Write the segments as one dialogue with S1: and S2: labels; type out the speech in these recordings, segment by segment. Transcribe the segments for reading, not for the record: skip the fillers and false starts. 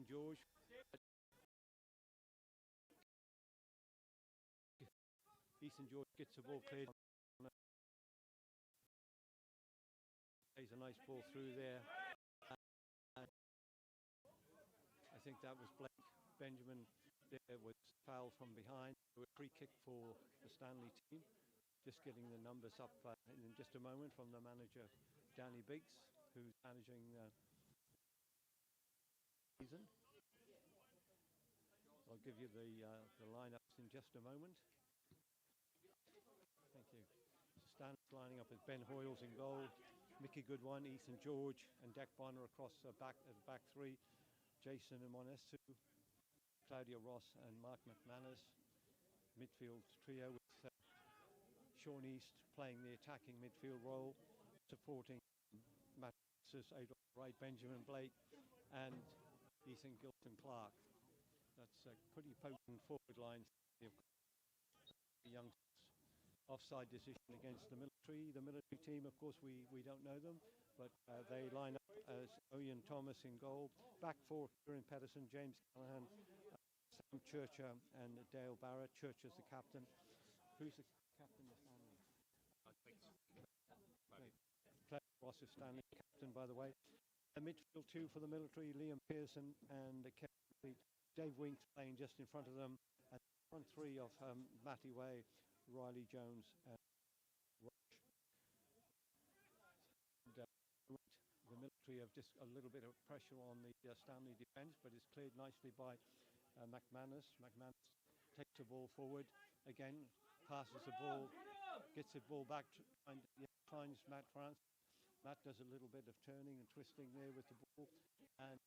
S1: Ethan George. Ethan George gets the ball cleared. Plays a nice ball through there. And I think that was Blake Benjamin. There was foul from behind. A free kick for the Stanley team. Just getting the numbers up in just a moment from the manager, Danny Biggs, who's managing the season. I'll give you the lineups in just a moment. Thank you. Stanley's lining up with Ben Hoyles in goal, Mickey Goodwin, Ethan George, and Deck Bonner across the back three. Jason and Monesu, Claudia Ross, and Mark McManus. Midfield trio with Sean East playing the attacking midfield role, supporting Matt right, Benjamin Blake, and Ethan Gilson Clark. That's a pretty potent forward line. Young offside decision against the military. The military team, of course, we don't know them, but they line up as Owen Thomas in goal. Back four, Kieran Pedersen, James Callahan, Sam Churcher, and Dale Barrett. Churcher's the captain. Who's the captain of Stanley? Claire Ross is Stanley, captain, by the way. The midfield two for the military, Liam Pearson and Kevin. Dave Winks playing just in front of them. And front three of Matty Way, Riley Jones, and Rush. And, the military have just a little bit of pressure on the Stanley defence, but it's cleared nicely by McManus. McManus takes the ball forward again, passes the ball, gets the ball back, finds Matt France. Matt does a little bit of turning and twisting there with the ball, and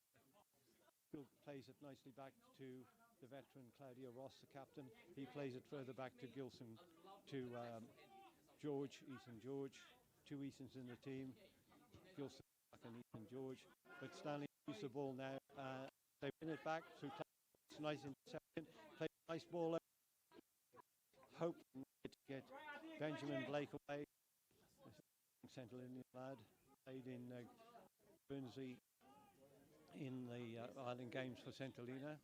S1: plays it nicely back to the veteran Claudia Ross, the captain. He plays it further back to Gilson, to George, Ethan George. Two Ethans in the team, Gilson and Ethan George. But Stanley loses the ball now. They win it back through nice interception. Play a nice ball. Hope to get Benjamin Blake away. Central Indian lad, played in Guernsey in the Island Games for Centralina.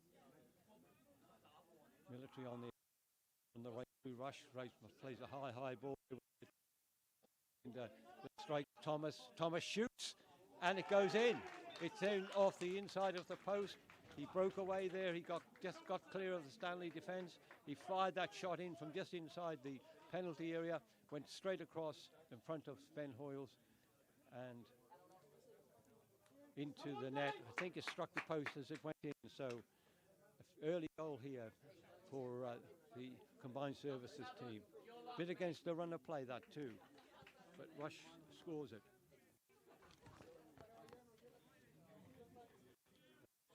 S1: Military on the right to rush, plays a high ball. And the strike, Thomas shoots, and it goes in. It's in off the inside of the post. He broke away there. He just got clear of the Stanley defence. He fired that shot in from just inside the penalty area, went straight across in front of Ben Hoyles and into the net. I think it struck the post as it went in. So early goal here for the combined services team. Bit against the run of play, that too. But Rush scores it.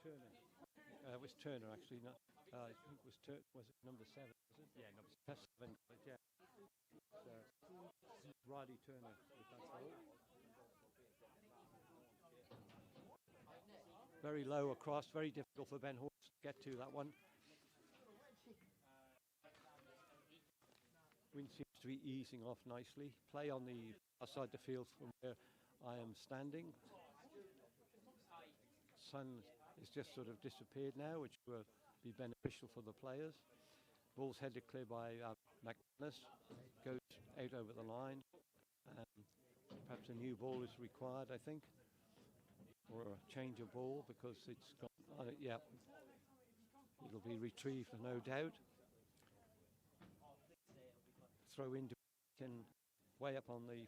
S1: Turner. It was Turner, actually. Not, I think it was was it number 7? Was it? Yeah, number 7. Yeah. Riley Turner with that goal. Very low across, very difficult for Ben Horst to get to that one. Wind seems to be easing off nicely. Play on the outside the field from where I am standing. Sun has just sort of disappeared now, which will be beneficial for the players. Ball's headed clear by McManus. Goes out over the line. Perhaps a new ball is required, I think, or a change of ball because it's gone. Yeah, it'll be retrieved, no doubt. Throw into way up on the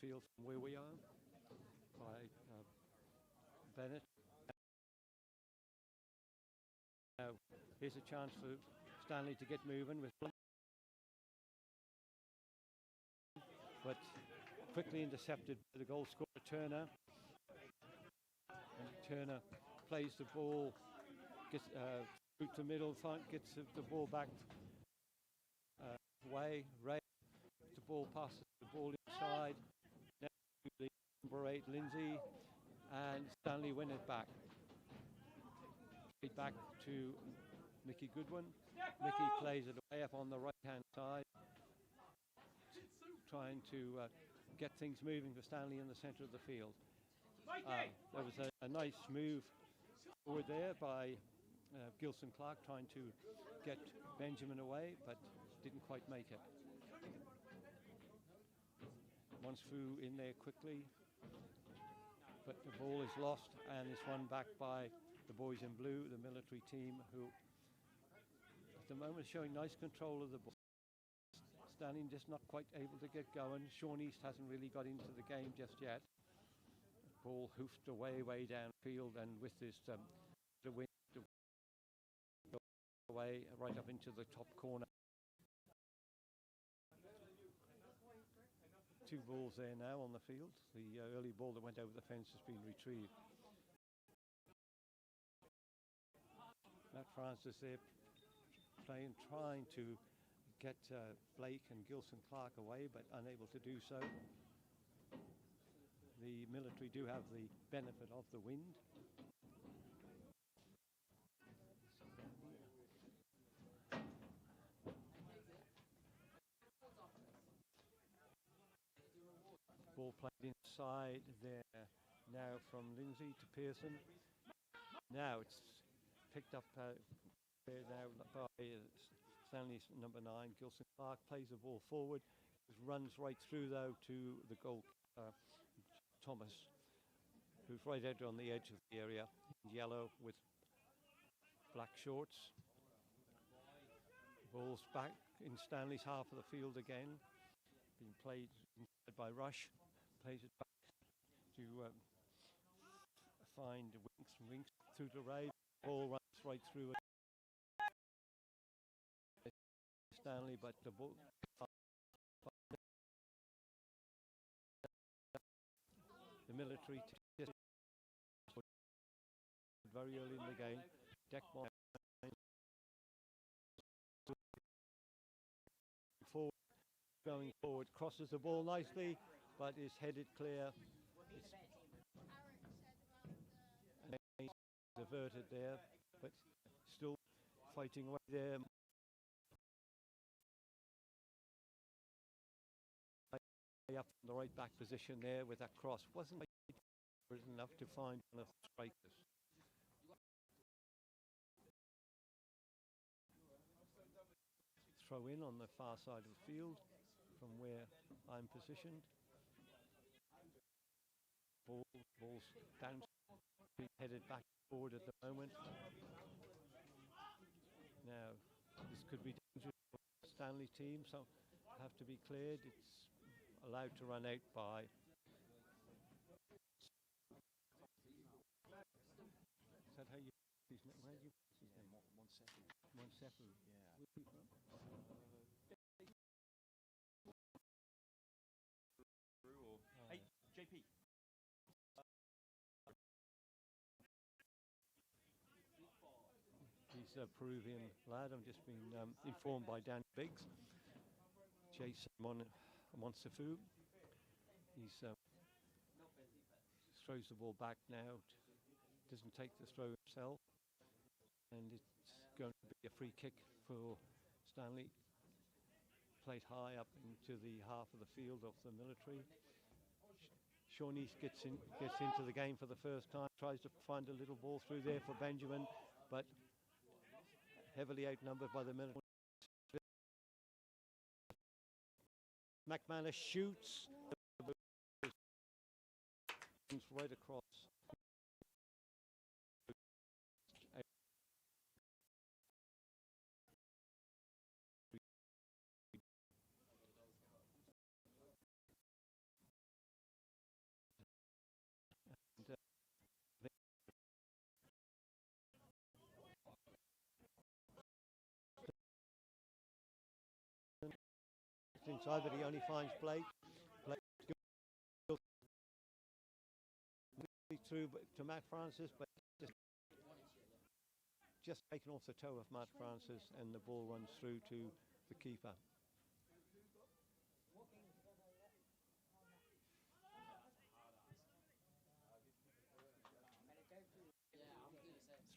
S1: field from where we are by Bennett. Now, here's a chance for Stanley to get moving with, but quickly intercepted by the goal scorer Turner. And Turner plays the ball, gets through to middle, gets the ball back away. Ray, the ball passes the ball inside. Now to number 8, Lindsay, and Stanley win it back. Back to Mickey Goodwin. Mickey plays it away up on the right-hand side, trying to get things moving for Stanley in the centre of the field. There was a nice move Forward there by Gilson Clark trying to get Benjamin away, but didn't quite make it. Once through in there quickly, but the ball is lost and is won back by the boys in blue, the military team, who at the moment showing nice control of the ball. Stanley just not quite able to get going. Sean East hasn't really got into the game just yet. Ball hoofed away downfield, and with this the wind away right up into the top corner. Two balls there now on the field. The early ball that went over the fence has been retrieved. Matt Francis there trying to get Blake and Gilson Clark away, but unable to do so. The military do have the benefit of the wind. Ball played inside there now from Lindsay to Pearson. Now it's picked up there now by Stanley's number 9, Gilson Clark, plays the ball forward, runs right through though to the goal Thomas, who's right out on the edge of the area, in yellow with black shorts. Ball's back in Stanley's half of the field again, being played by Rush. Plays it back to find Winks through to Ray. Ball runs right through it. Stanley, but the ball the military just very early in the game. Deckmore going forward, crosses the ball nicely, but is headed clear. It's diverted there, but still fighting away there. Up in the right back position there with that cross. Wasn't enough to find one of the strikers. Throw in on the far side of the field from where I'm positioned. Ball's down, headed back forward at the moment. Now, this could be dangerous for the Stanley team, so have to be cleared. It's allowed to run out by is that how you where you one second
S2: Hey JP,
S1: he's a Peruvian lad. I'm just been informed by Dan Biggs. Jason Monsefu. He throws the ball back now. Doesn't take the throw himself, and it's going to be a free kick for Stanley. Played high up into the half of the field of the military. Sean East gets into the game for the first time. Tries to find a little ball through there for Benjamin, but heavily outnumbered by the military. McManus shoots right across. Inside, but he only finds Blake. Blake through to Matt Francis, but just taken off the toe of Matt Francis, and the ball runs through to the keeper.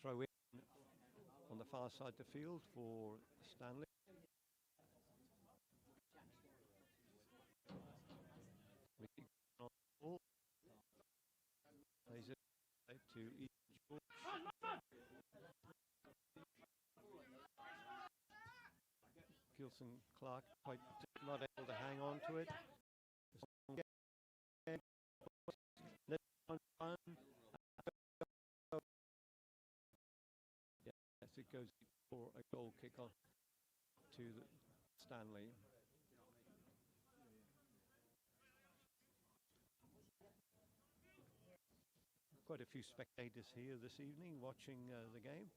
S1: Throw in on the far side of the field for Stanley. Plays it to East. Gilson Clark quite not able to hang on to it. Yes, it goes for a goal kick on to Stanley. Quite a few spectators here this evening watching the game.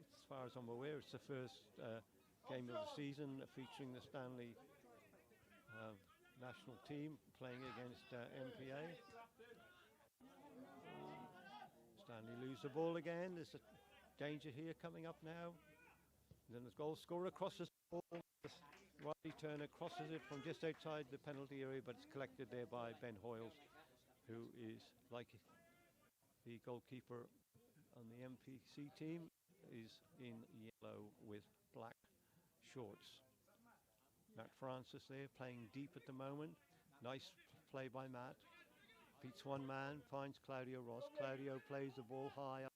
S1: As far as I'm aware, it's the first game of the season featuring the Stanley national team playing against MPA. Stanley lose the ball again. There's a danger here coming up now. And then the goal scorer crosses the ball. Riley Turner crosses it from just outside the penalty area, but it's collected there by Ben Hoyles, who is like the goalkeeper on the MPC team, is in yellow with black shorts. Matt Francis there playing deep at the moment. Nice play by Matt. Beats one man, finds Claudio Ross. Claudio plays the ball high up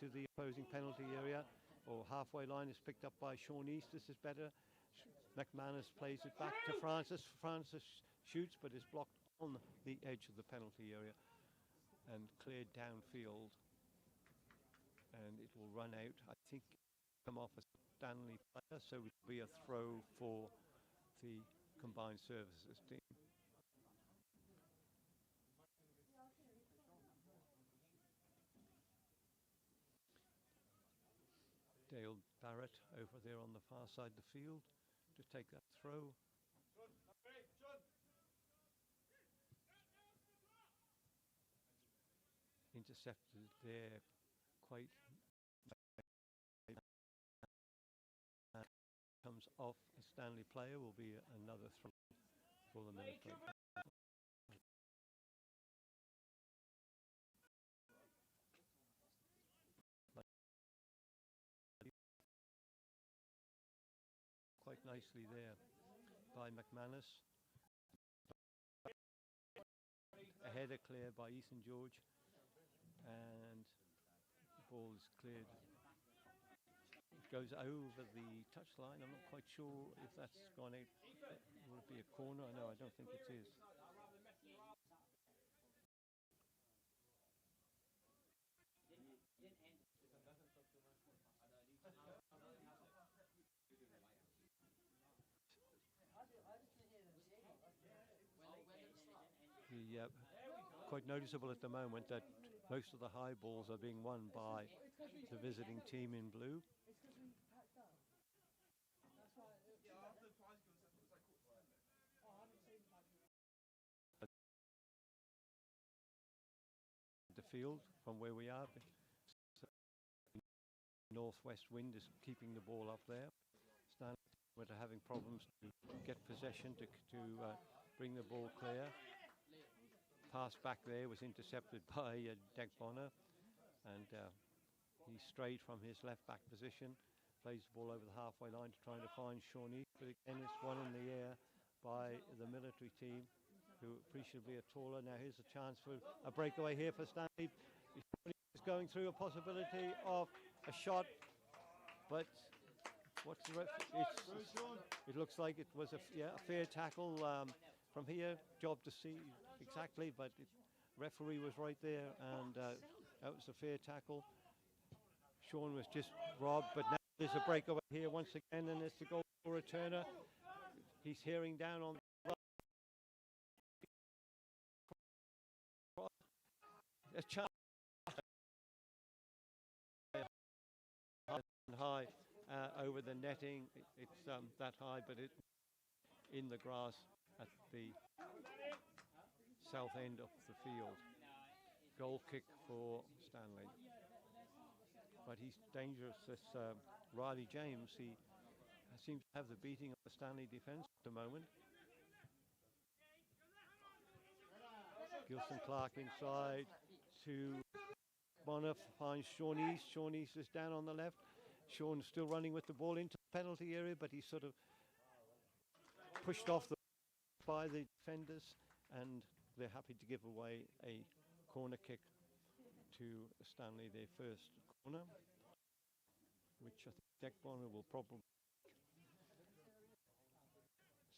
S1: to the opposing penalty area, or halfway line is picked up by Sean East. This is better. McManus plays it back to Francis. Francis shoots, but is blocked on the edge of the penalty area and cleared downfield. And it will run out, I think, come off a Stanley player, so it will be a throw for the combined services team. Dale Barrett over there on the far side of the field to take that throw. Intercepted there quite comes off a Stanley player, will be another throw for the military. Quite nicely there by McManus. A header clear by Ethan George, and the ball is cleared. It goes over the touchline. I'm not quite sure if that's gone out. Will it be a corner? No, I don't think it is. Quite noticeable at the moment that most of the high balls are being won by the visiting team in blue. The field from where we are, northwest wind is keeping the ball up there. Stanley were having problems to get possession to bring the ball clear. Pass back there was intercepted by Deg Bonner, and he strayed from his left back position, plays the ball over the halfway line to try to find Shawnee, but again it's one in the air by the military team, who appreciably are taller. Now here's a chance for a breakaway here for Stanley. He's going through a possibility of a shot, but what's the it looks like it was a fair tackle from here. Job to see exactly, but the referee was right there, and that was a fair tackle. Sean was just robbed, but now there's a breakaway here once again, and it's the goal for a Turner. He's hearing down on a chance high over the netting. It's that high, but it in the grass at the south end of the field. Goal kick for Stanley. But he's dangerous, this Riley James. He seems to have the beating of the Stanley defence at the moment. Gilson Clark inside to Bonner, finds Sean East. Sean East is down on the left. Sean still running with the ball into the penalty area, but he's sort of pushed off by the defenders, and they're happy to give away a corner kick to Stanley their first corner, which I think Deck Bonner will probably.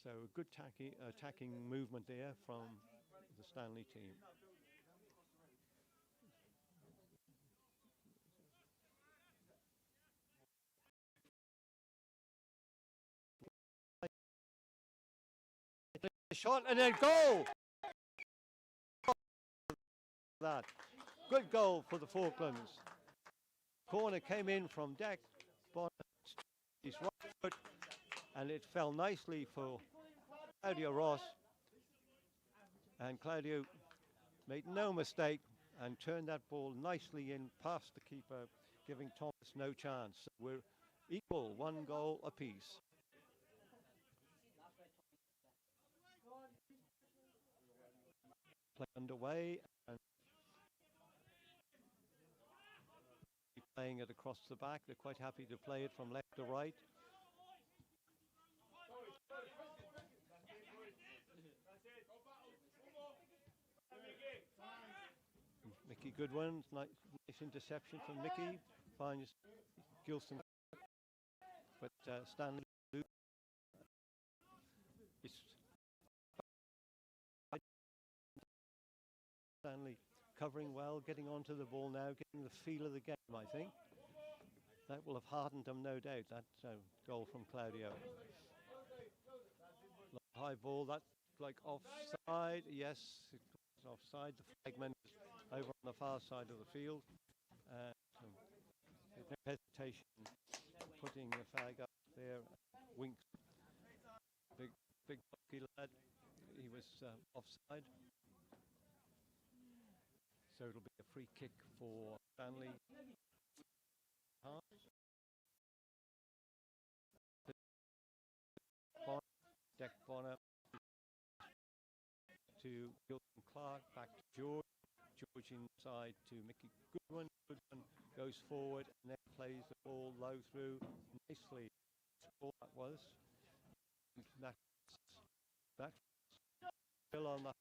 S1: So a good attacking movement there from the Stanley team. Shot and then goal! That good goal for the Falklands. Corner came in from Deck Bonner, his right foot, and it fell nicely for Claudio Ross. And Claudio made no mistake and turned that ball nicely in past the keeper, giving Thomas no chance. So we're equal, 1 goal apiece. Play underway and playing it across the back. They're quite happy to play it from left to right. Mickey Goodwin, nice interception from Mickey. Finds Gilson, but Stanley. Stanley covering well, getting onto the ball now, getting the feel of the game, I think. That will have hardened them, no doubt, that goal from Claudio. High ball, that's like offside. Yes, it was offside. The flagman is over on the far side of the field. There's no hesitation putting the flag up there. Winks. Big bulky lad. He was offside. So it'll be a free kick for Stanley. Deck Bonner to Gilson Clark, back to George. George inside to Mickey Goodwin. Goodwin goes forward and then plays the ball low through nicely. That was. That's still on the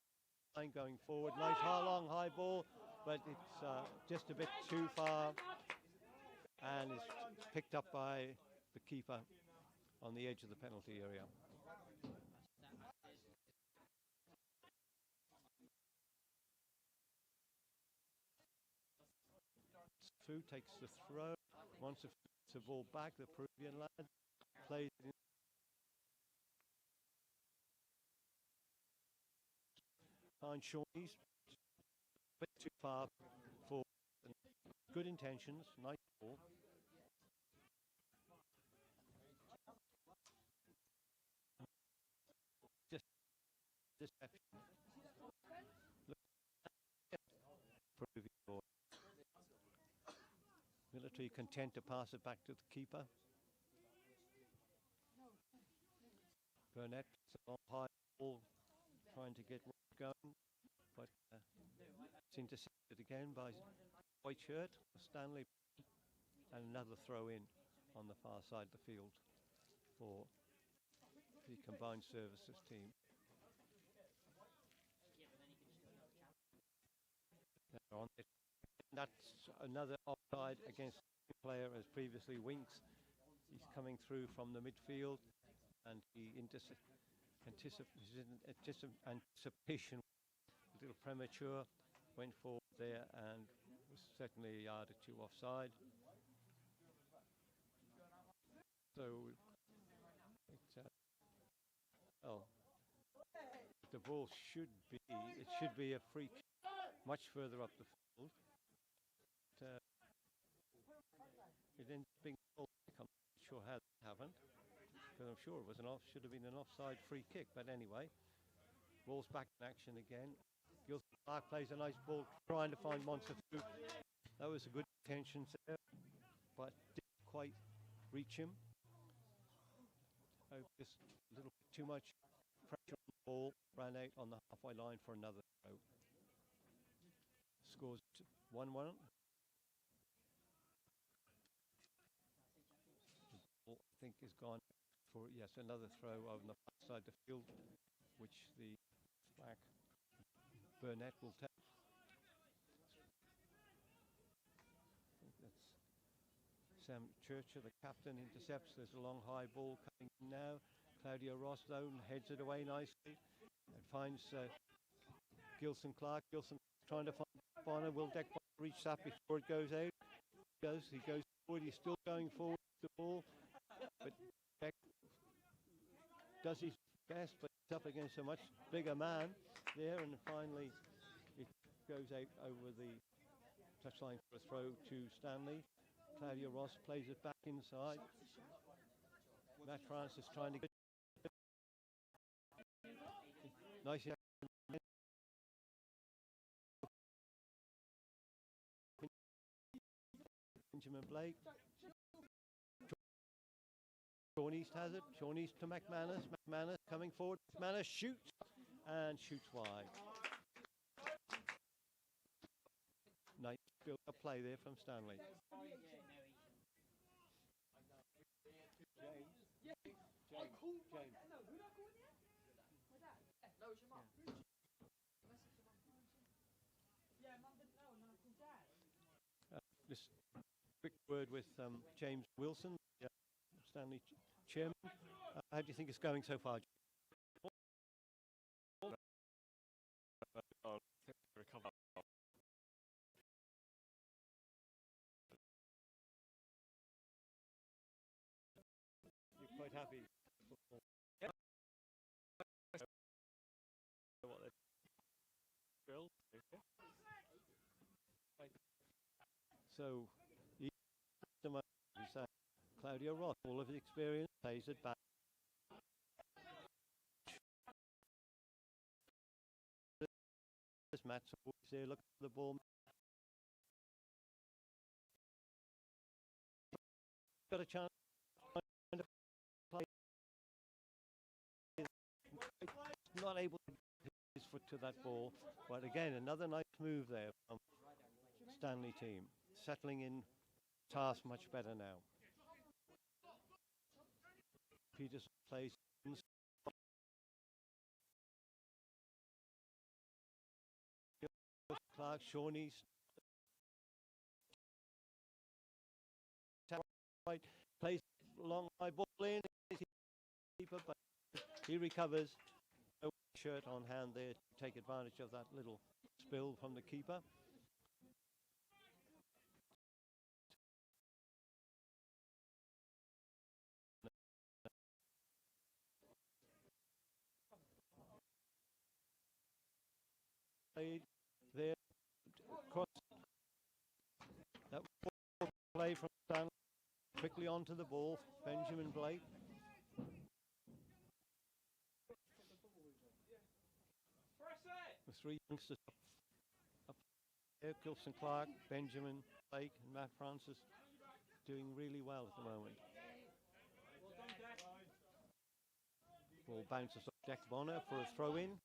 S1: line going forward. Nice long high ball, but it's just a bit too far and is picked up by the keeper on the edge of the penalty area. Fu takes the throw, wants the ball back. The Peruvian lad plays it in. Behind Shawnee's, a bit too far for good intentions, nice ball. Just deception. Peruvian ball. Military content to pass it back to the keeper. Burnett, a long high ball, trying to get going, but it's intercepted again by White Shirt, Stanley, and another throw in on the far side of the field for the combined services team. That's another offside against the player as previously Winks. He's coming through from the midfield and he anticipation, a little premature, went forward there and was certainly a yard or two offside. So the ball should be a free kick much further up the field. It ends up being I'm not sure how they haven't, because I'm sure it was should have been an offside free kick. But anyway, ball's back in action again. Gilson Clark plays a nice ball, trying to find Montefiore. That was a good intention there, but didn't quite reach him. Just a little bit too much pressure on the ball. Ran out on the halfway line for another throw. Scores 1-1. I think is gone for another throw on the far side of the field, which the back Burnett will take. Churcher, the captain, intercepts. There's a long high ball coming in now. Claudio Ross, though, heads it away nicely and finds Gilson Clark. Gilson trying to find Bonner. Will Deck reach that before it goes out? He goes forward. He's still going forward with the ball. But Deck does his best, but he's up against a much bigger man there. And finally, it goes out over the touchline for a throw to Stanley. Claudio Ross plays it back inside. Matt Francis trying to get nice. Benjamin Blake. Sean East has it. Sean East to McManus. McManus coming forward. McManus shoots and shoots wide. Nice build-up play there from Stanley. This quick word with James Wilson, Stanley chairman. How do you think it's going so far? You're quite happy. Yeah. So, Claudio Ross, all of his experience, plays it back. This match, there, look at the ball. Got a chance to play. Not able to put his foot to that ball, but again, another nice move there from Stanley team, settling in task much better now. Peterson plays Clark, Sean East. Right, plays long high ball in, keeper, but he recovers. No shirt on hand there to take advantage of that little spill from the keeper. There, cross that play from Stanley, quickly onto the ball. Benjamin Blake. The three youngsters up there: Gilson Clark, Benjamin Blake, and Matt Francis, doing really well at the moment. Ball bounces off Deck Bonner for a throw in.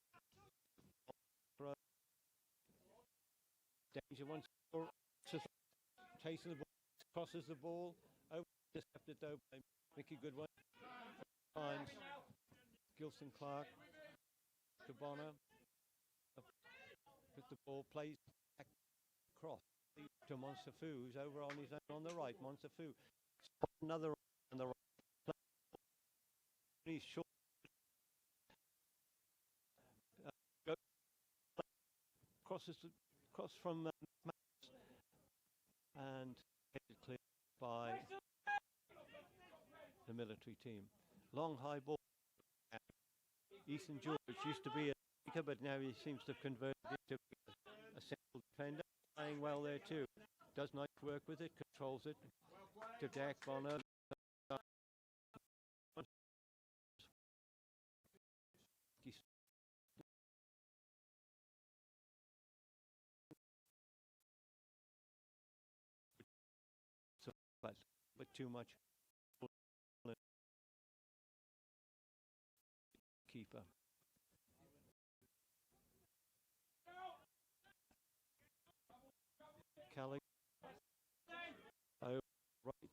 S1: Danger once more, chasing the ball, crosses the ball, over intercepted though by Mickey Goodwin. Finds Gilson Clark to Bonner. With the ball, plays back across to Montefu, who's over on his own on the right. Montefu, another on the right. He's short. Crosses across from and cleared by the military team. Long high ball. Ethan George used to be a speaker, but now he seems to have converted into a central defender. Playing well there too. Does nice work with it, controls it. To Deck Bonner. But too much keeper. Kelly. Oh, right.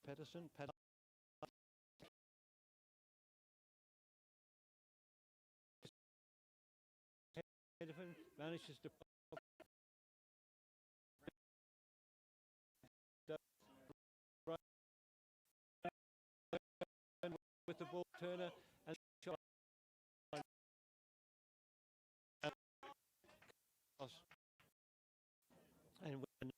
S1: Pedersen. Manages to ball, Turner, and shot across. And when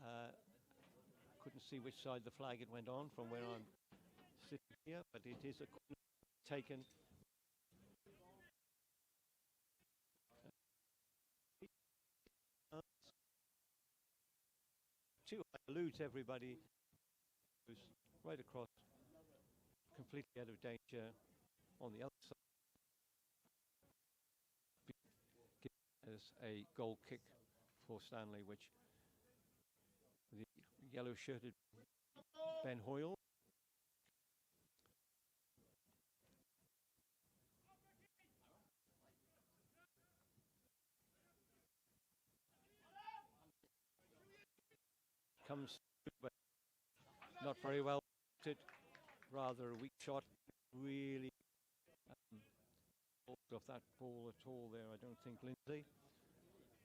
S1: uh, couldn't see which side the flag it went on from where I'm sitting here, but it is a corner taken. Too eludes everybody, who's right across, completely out of danger on the other side. As a goal kick for Stanley, which the yellow-shirted Ben Hoyle comes through, but not very well. Rather a weak shot. Really off that ball at all there. I don't think Lindsay.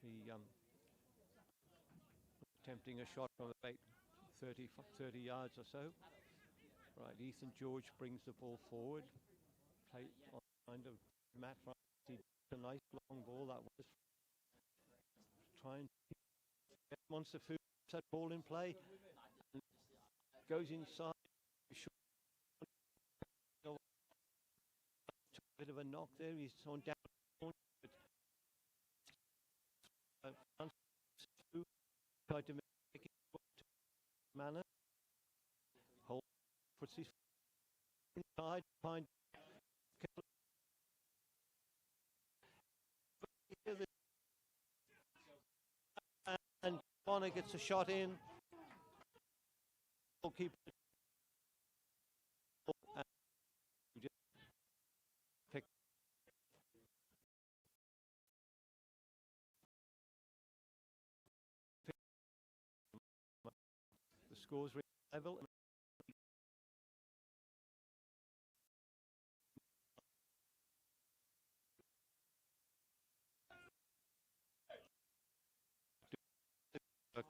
S1: He attempting a shot from about 30 yards or so. Right, Ethan George brings the ball forward. Play on kind of Matt Francis. A nice long ball that was. Trying to wants the food that ball in play. And goes inside. A bit of a knock there. He's on down. Tried to make it manner. Hold puts his inside. Find and Bonner gets a shot in. Keep pick the scores level.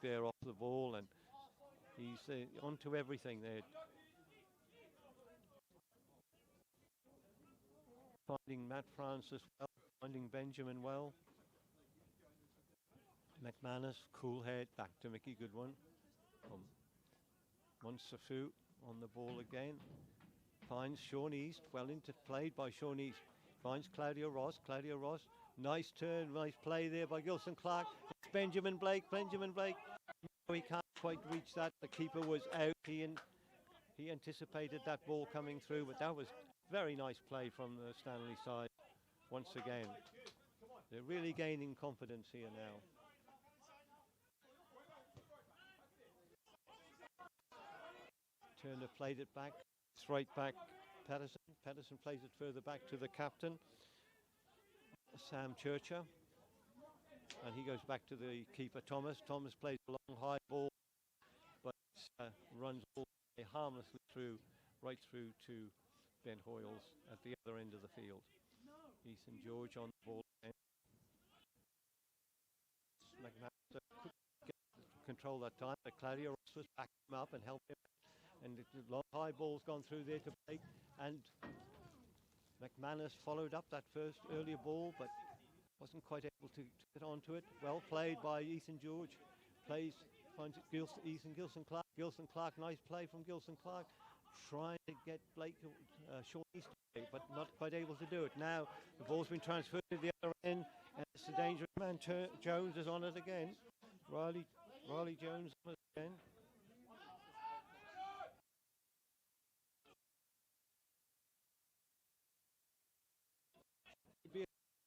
S1: There off the ball, and he's onto everything there. Finding Matt Francis well, finding Benjamin well. McManus, cool head, back to Mickey Goodwin. Monsafu on the ball again. Finds Sean East, well into played by Sean East. Finds Claudio Ross. Claudio Ross, nice turn, nice play there by Gilson Clark. It's Benjamin Blake. Benjamin Blake. No, he can't quite reach that. The keeper was out. He anticipated that ball coming through, but that was very nice play from the Stanley side. Once again, they're really gaining confidence here now. Turner played it back. It's right back. Patterson. Patterson plays it further back to the captain, Sam Churcher. And he goes back to the keeper, Thomas. Thomas plays a long high ball, but runs all harmlessly through, right through to Ben Hoyles at the other end of the field. Ethan George on the ball. McMahon couldn't control that time, but Claudio Ross was backing him up and helped him. And the long high ball's gone through there to Blake, and McManus followed up that first earlier ball, but wasn't quite able to get onto it. Well played by Ethan George. Finds Ethan Gilson Clark. Gilson Clark, nice play from Gilson Clark. Trying to get Blake Sean East, but not quite able to do it. Now the ball's been transferred to the other end, and it's the dangerous man. Jones is on it again. Riley Jones on it again.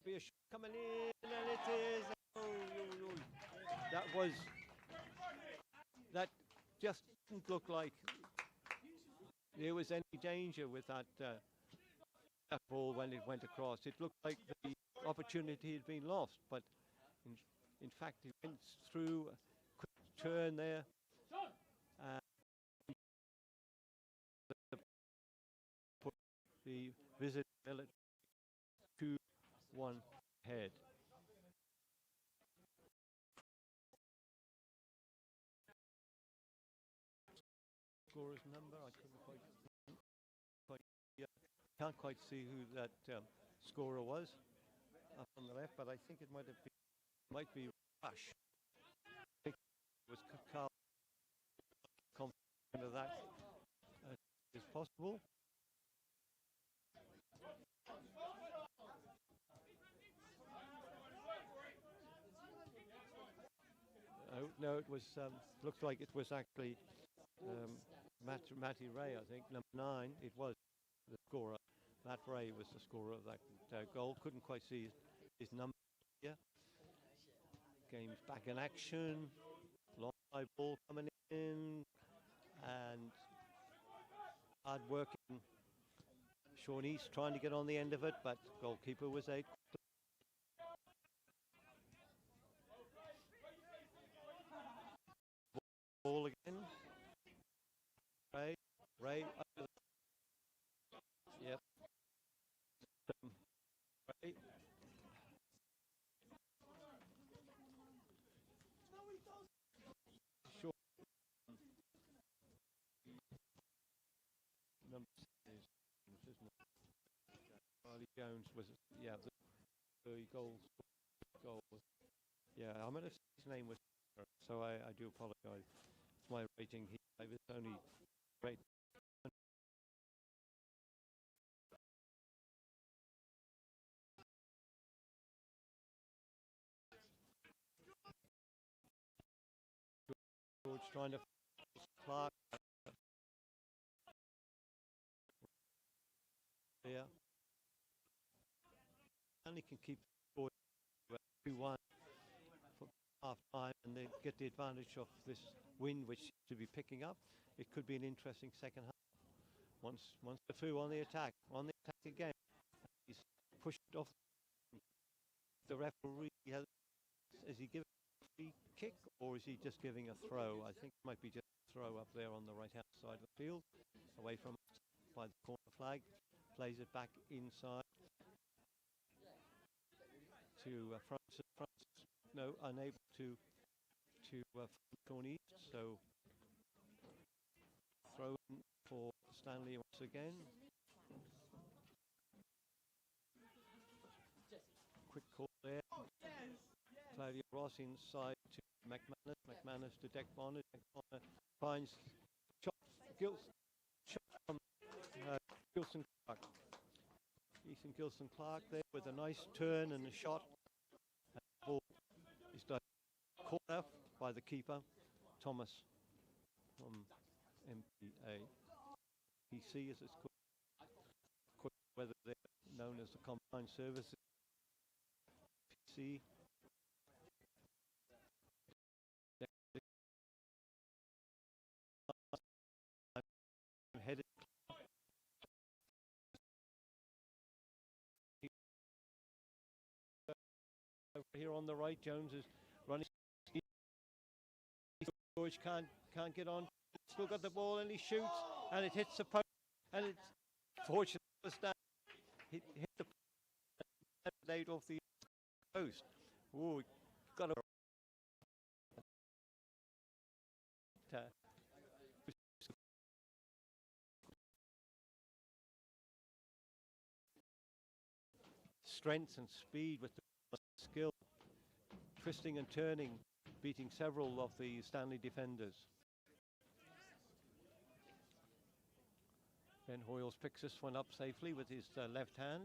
S1: Be a shot coming in, and it is. That just didn't look like there was any danger with that ball when it went across. It looked like the opportunity had been lost, but in fact it went through a quick turn there. Put the visit 2-1 ahead. scorer's number? I couldn't quite yeah, can't quite see who that scorer was up on the left, but I think it might be Rush. I think it was Carl confident of that is possible. No, it was looked like it was actually um, Matty Ray. I think number 9. It was the scorer. Matt Ray was the scorer of that goal. Couldn't quite see his number here. Game's back in action. Long high ball coming in, and hard working Sean East trying to get on the end of it, but goalkeeper was out. Ball again. Ray. Yep. Ray. Sure. Number 6 isn't it? Charlie Jones was the goal. Yeah, I'm gonna say his name was. So I do apologise. My rating here was only great. George trying to Clark. Yeah. And he can keep scoring 2-1 for half time and they get the advantage of this wind which seems to be picking up. It could be an interesting second half. Once the Fu on the attack again. He's pushed off the referee. Is he giving a free kick or is he just giving a throw? I think it might be just a throw up there on the right hand side of the field, away from by the corner flag. Plays it back inside to Francis. No, unable to corner East. So throw in for Stanley once again. Quick call there. Claudia Ross inside to McManus to Deck Bonner. Finds shot from Gilson Clark. Ethan Gilson Clark there with a nice turn and a shot. And the ball is caught off by the keeper, Thomas from MPA. PC as it's called, whether they're known as the Combined Services. PC. Headed over here on the right. Jones is running. George can't get on. Still got the ball and he shoots and it hits the post and it's fortunate for Stan. Hit the post off the post. Oh, got a strength and speed with the skill, twisting and turning, beating several of the Stanley defenders. Ben Hoyles picks this one up safely with his left hand.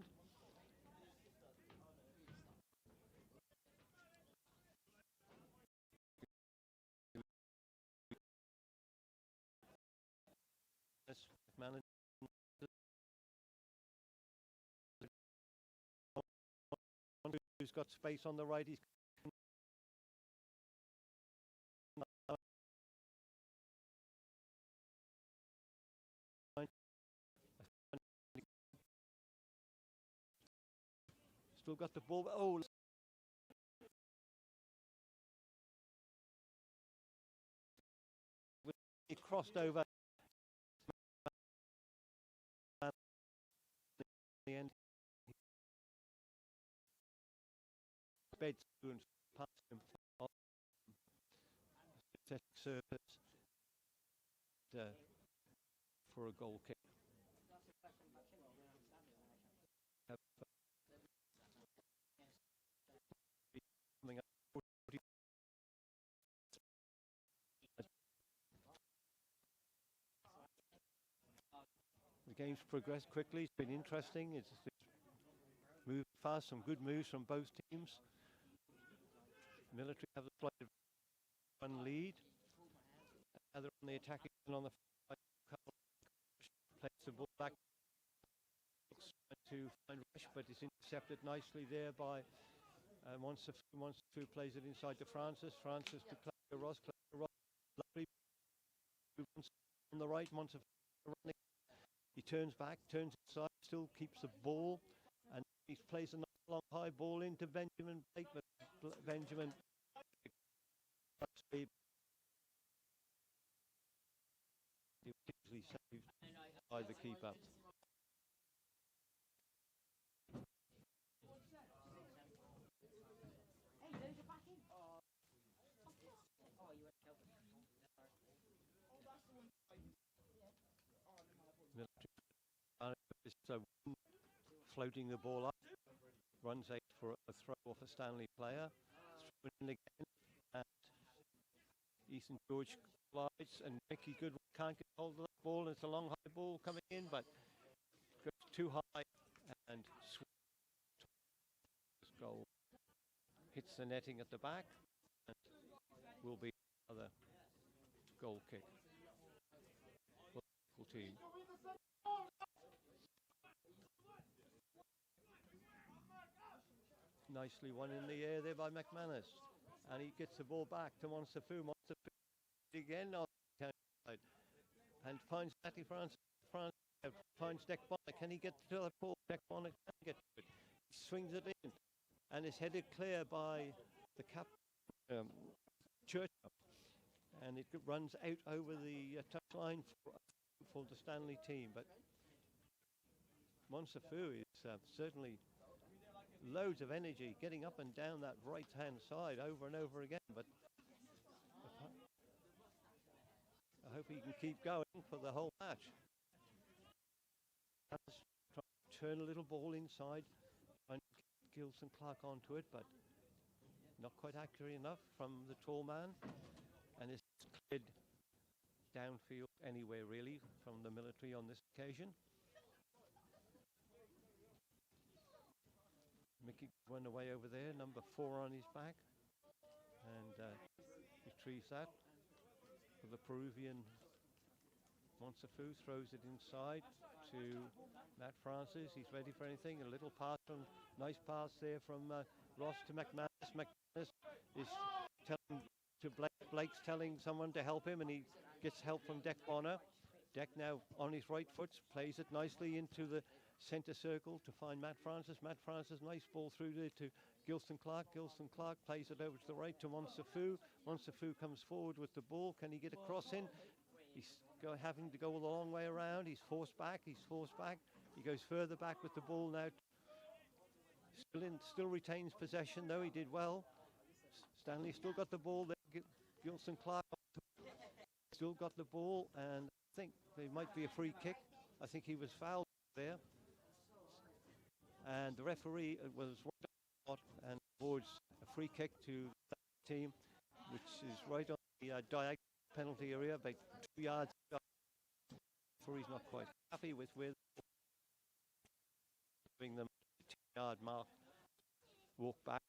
S1: Who's got space on the right? He's still got the ball. Oh, he crossed over. The end. Beds and past him on synthetic surface. for a goal kick. Coming up. The game's progressed quickly. It's been interesting. It's moved fast. Some good moves from both teams. Military have a slight one lead. They're on the attacking and on the plays the ball back to find Rush, but it's intercepted nicely there by Monster plays it inside to Francis. Francis to Ross. Lovely on the right. Monster running. He turns back, turns inside, still keeps the ball, and he plays a nice long high ball into Benjamin Blake, but Benjamin easily saved by the keeper. So floating the ball up, runs out for a throw off a Stanley player, thrown in again, and Ethan George slides, and Mickey Goodwin can't get hold of that ball. It's a long high ball coming in, but goes too high, and this goal hits the netting at the back, and will be another goal kick for the local team. Nicely one in the air there by McManus, and he gets the ball back to Monsafu. Monsafu again on the side, and finds Matty France finds Deck Bonner. Can he get to the ball? Deck Bonner can get to it. He swings it in, and is headed clear by the captain Churchill, and it runs out over the touchline for the Stanley team. But Monsafu is certainly loads of energy getting up and down that right hand side over and over again, but I hope he can keep going for the whole match. Turn a little ball inside, trying to get Gilson Clark onto it, but not quite accurate enough from the tall man, and it's cleared downfield anywhere really from the military on this occasion. Mickey went away over there, number 4 on his back, and retrieves that for the Peruvian. Monsafu throws it inside to Matt Francis. He's ready for anything. A little pass nice pass there from Ross to McManus. McManus is telling to Blake. Blake's telling someone to help him, and he gets help from Deck Bonner. Deck now on his right foot, plays it nicely into the centre circle to find Matt Francis. Matt Francis, nice ball through there to Gilson Clark. Gilson Clark plays it over to the right to Monsafu. Monsafu comes forward with the ball. Can he get a cross in? He's having to go a long way around. He's forced back. He goes further back with the ball now. Still retains possession, though. He did well. Stanley still got the ball there. Gilson Clark still got the ball, and I think there might be a free kick. I think he was fouled there, and the referee was and awards a free kick to that team, which is right on the diagonal penalty area, about 2 yards. The referee's not quite happy with giving them a 10-yard mark. Walk back,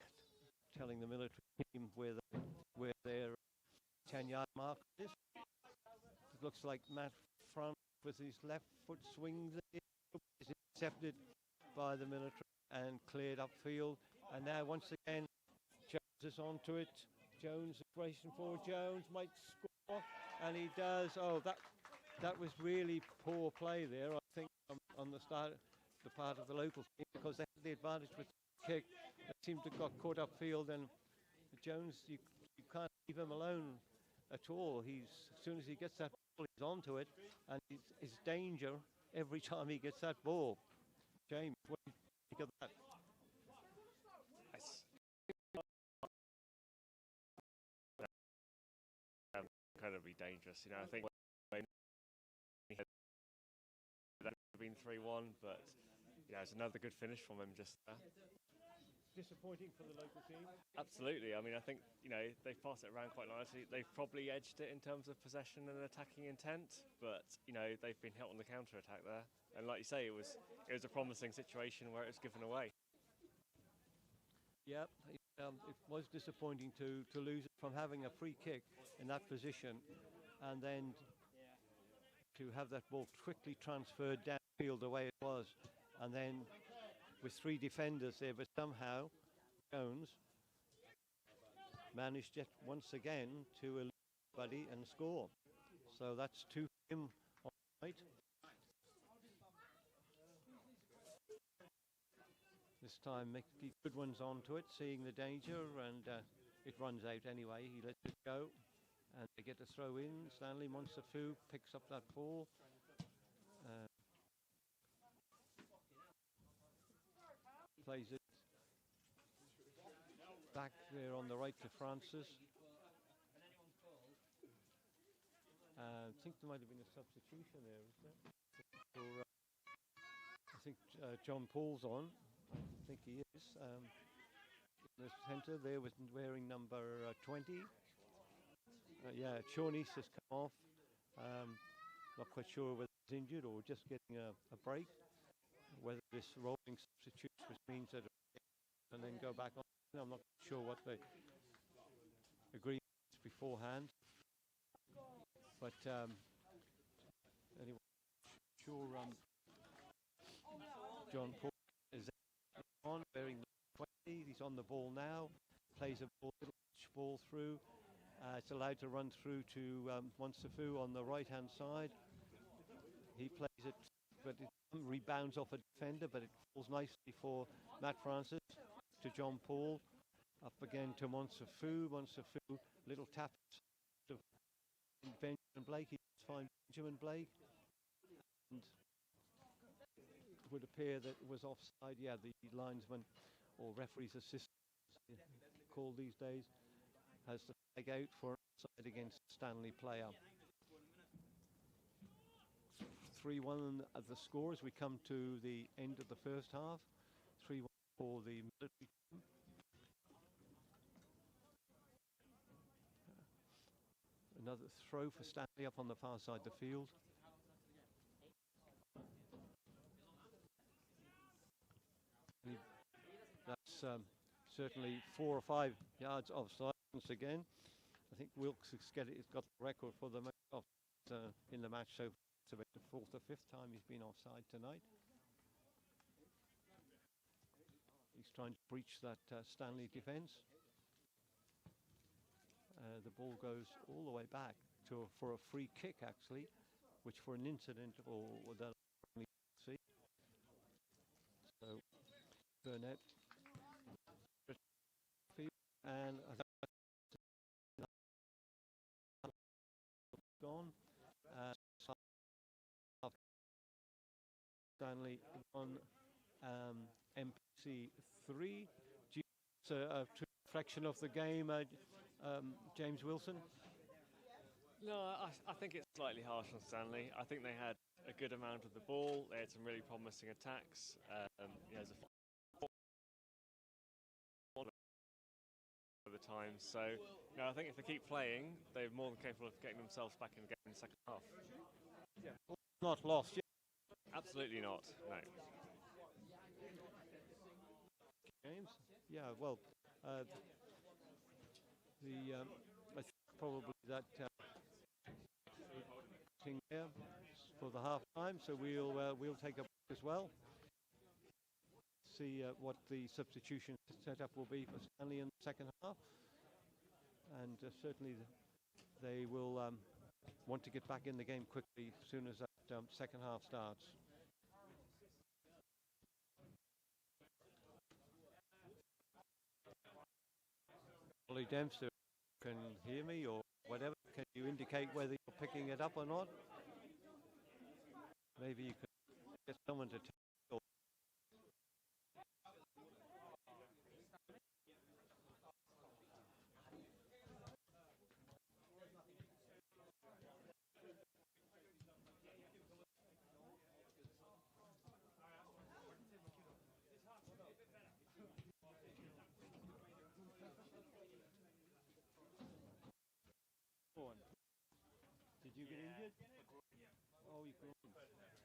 S1: telling the military team where their 10-yard mark is. It looks like Matt Front with his left foot swings it, is intercepted by the military and cleared upfield. And now once again, Jones is onto it. Jones is racing forward. Jones might score, and he does. Oh, that was really poor play there, I think, on the part of the local team, because they had the advantage with the kick. They seemed to have got caught upfield, and Jones, you can't leave him alone at all. As soon as he gets that ball, he's onto it, and it's danger every time he gets that ball. James, what do you think of that?
S2: Incredibly dangerous, I think when have been 3-1, but yeah, it's another good finish from him just there.
S1: Disappointing for the local team.
S2: Absolutely. I mean, I think they've passed it around quite nicely. They've probably edged it in terms of possession and attacking intent, but they've been hit on the counter attack there. And like you say, it was a promising situation where it was given away.
S1: Yep, it was disappointing to lose it from having a free kick in that position, and then to have that ball quickly transferred downfield the way it was, and then with three defenders there, but somehow Jones managed yet once again to elude buddy and score. So that's 2 for him on the night. This time Mickey Goodwin's onto it, seeing the danger, and it runs out anyway. He lets it go, and they get a throw in. Stanley Monsafu picks up that ball. Plays it back there on the right to Francis. I think there might have been a substitution there, is there? I think John Paul's on. I think he is. In the centre there was wearing number 20. Yeah, Chornice has come off. Not quite sure whether he's injured or just getting a break. Whether this rolling substitutes, which means that and then go back on. I'm not sure what the agreement is beforehand. But anyway, sure John Paul is on, wearing 20. He's on the ball now. Plays a ball through. It's allowed to run through to Monsafu on the right-hand side. He plays it, but it rebounds off a defender, but it falls nicely for Matt Francis to John Paul. Up again to Monsafu. Monsafu, little tap to Benjamin Blake. He finds Benjamin Blake. And it would appear that it was offside. Yeah, the linesman or referee's assistant, called these days, has the flag out for offside against Stanley player. 3-1 at the score as we come to the end of the first half. 3-1 for the military team. Another throw for Stanley up on the far side of the field. That's certainly 4 or 5 yards offside once again. I think Wilkes has got the record for the most in the match, so it's about the 4th or 5th time he's been offside tonight. He's trying to breach that Stanley defence. The ball goes all the way back for a free kick, actually, which for an incident or that we see. So Burnett and gone. Stanley 1, MPC 3. It's a fraction of the game. James Wilson?
S2: No, I think it's slightly harsh on Stanley. I think they had a good amount of the ball. They had some really promising attacks. There's a over time. So, I think if they keep playing, they're more than capable of getting themselves back in the game in the second half.
S1: Yeah, not lost yet.
S2: Absolutely not. No.
S1: James? Yeah, well, I think probably that thing there for the half time, so we'll take a break as well. See what the substitution setup will be for Stanley in the second half, and certainly they will want to get back in the game quickly as soon as that second half starts. Ollie Dempster can hear me or whatever. Can you indicate whether you're picking it up or not? Maybe you could get someone to tell. Did you get injured? Oh, you groined. Oh.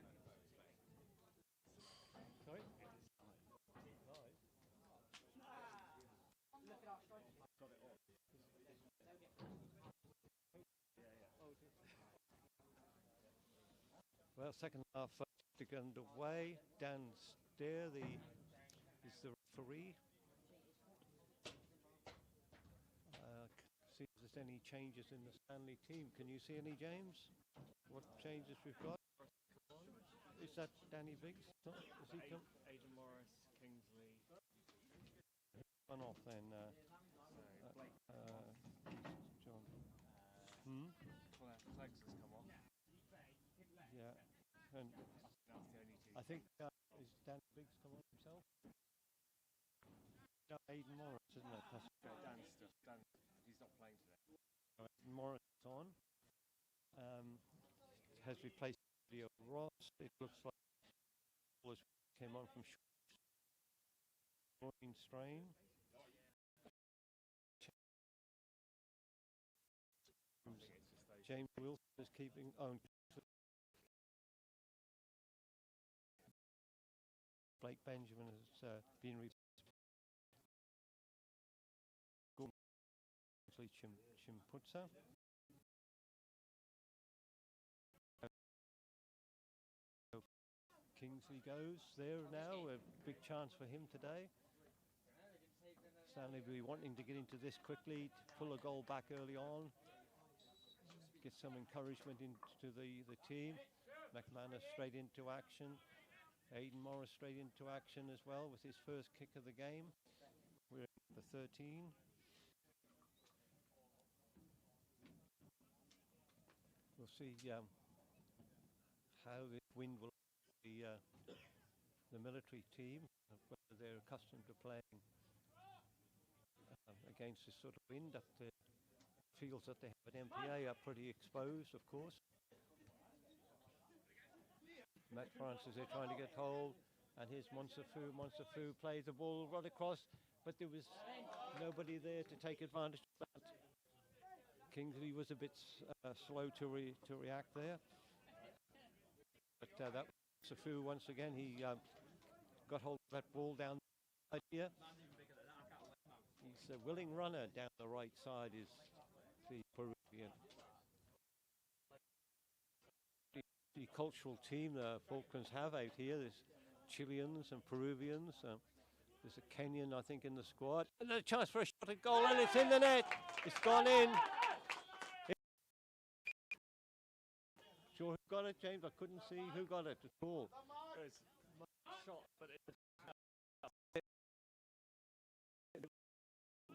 S1: Yeah. Well, second half to get underway. Downstairs is the referee. See if there's any changes in the Stanley team. Can you see any, James? What changes we've got? Is that Danny Biggs? No? Does he come?
S2: Aidan Morris, Kingsley.
S1: One off then. John.
S2: Cleggs has come off.
S1: Yeah. And
S2: That's the only two.
S1: I think is Danny Biggs come on himself? No, Aidan Morris, isn't it?
S2: Dan, he's not playing today.
S1: Morris is on. Has replaced Leo Ross. It looks like came on from groin strain. James Wilson is keeping on. Blake Benjamin has been replaced. Chimputsa. Kingsley goes there now. A big chance for him today. Stanley will be wanting to get into this quickly, to pull a goal back early on, get some encouragement into the team. McManus straight into action. Aidan Morris straight into action as well with his first kick of the game. We're at the 13. We'll see how this wind will the military team, whether they're accustomed to playing against this sort of wind. Up the fields that they have at MPA are pretty exposed, of course. Matt Francis, they're trying to get hold, and here's Monsafu. Monsafu plays the ball right across, but there was nobody there to take advantage of that. Kingsley was a bit slow to react there, but that Monsafu once again, he got hold of that ball down here. He's a willing runner down the right side, is the Peruvian. The cultural team the Falklands have out here. There's Chileans and Peruvians. There's a Kenyan, I think, in the squad. And a chance for a shot at goal, and it's in the net. It's gone in. Sure, who got it, James? I couldn't see who got it at all.
S2: It's my shot, but it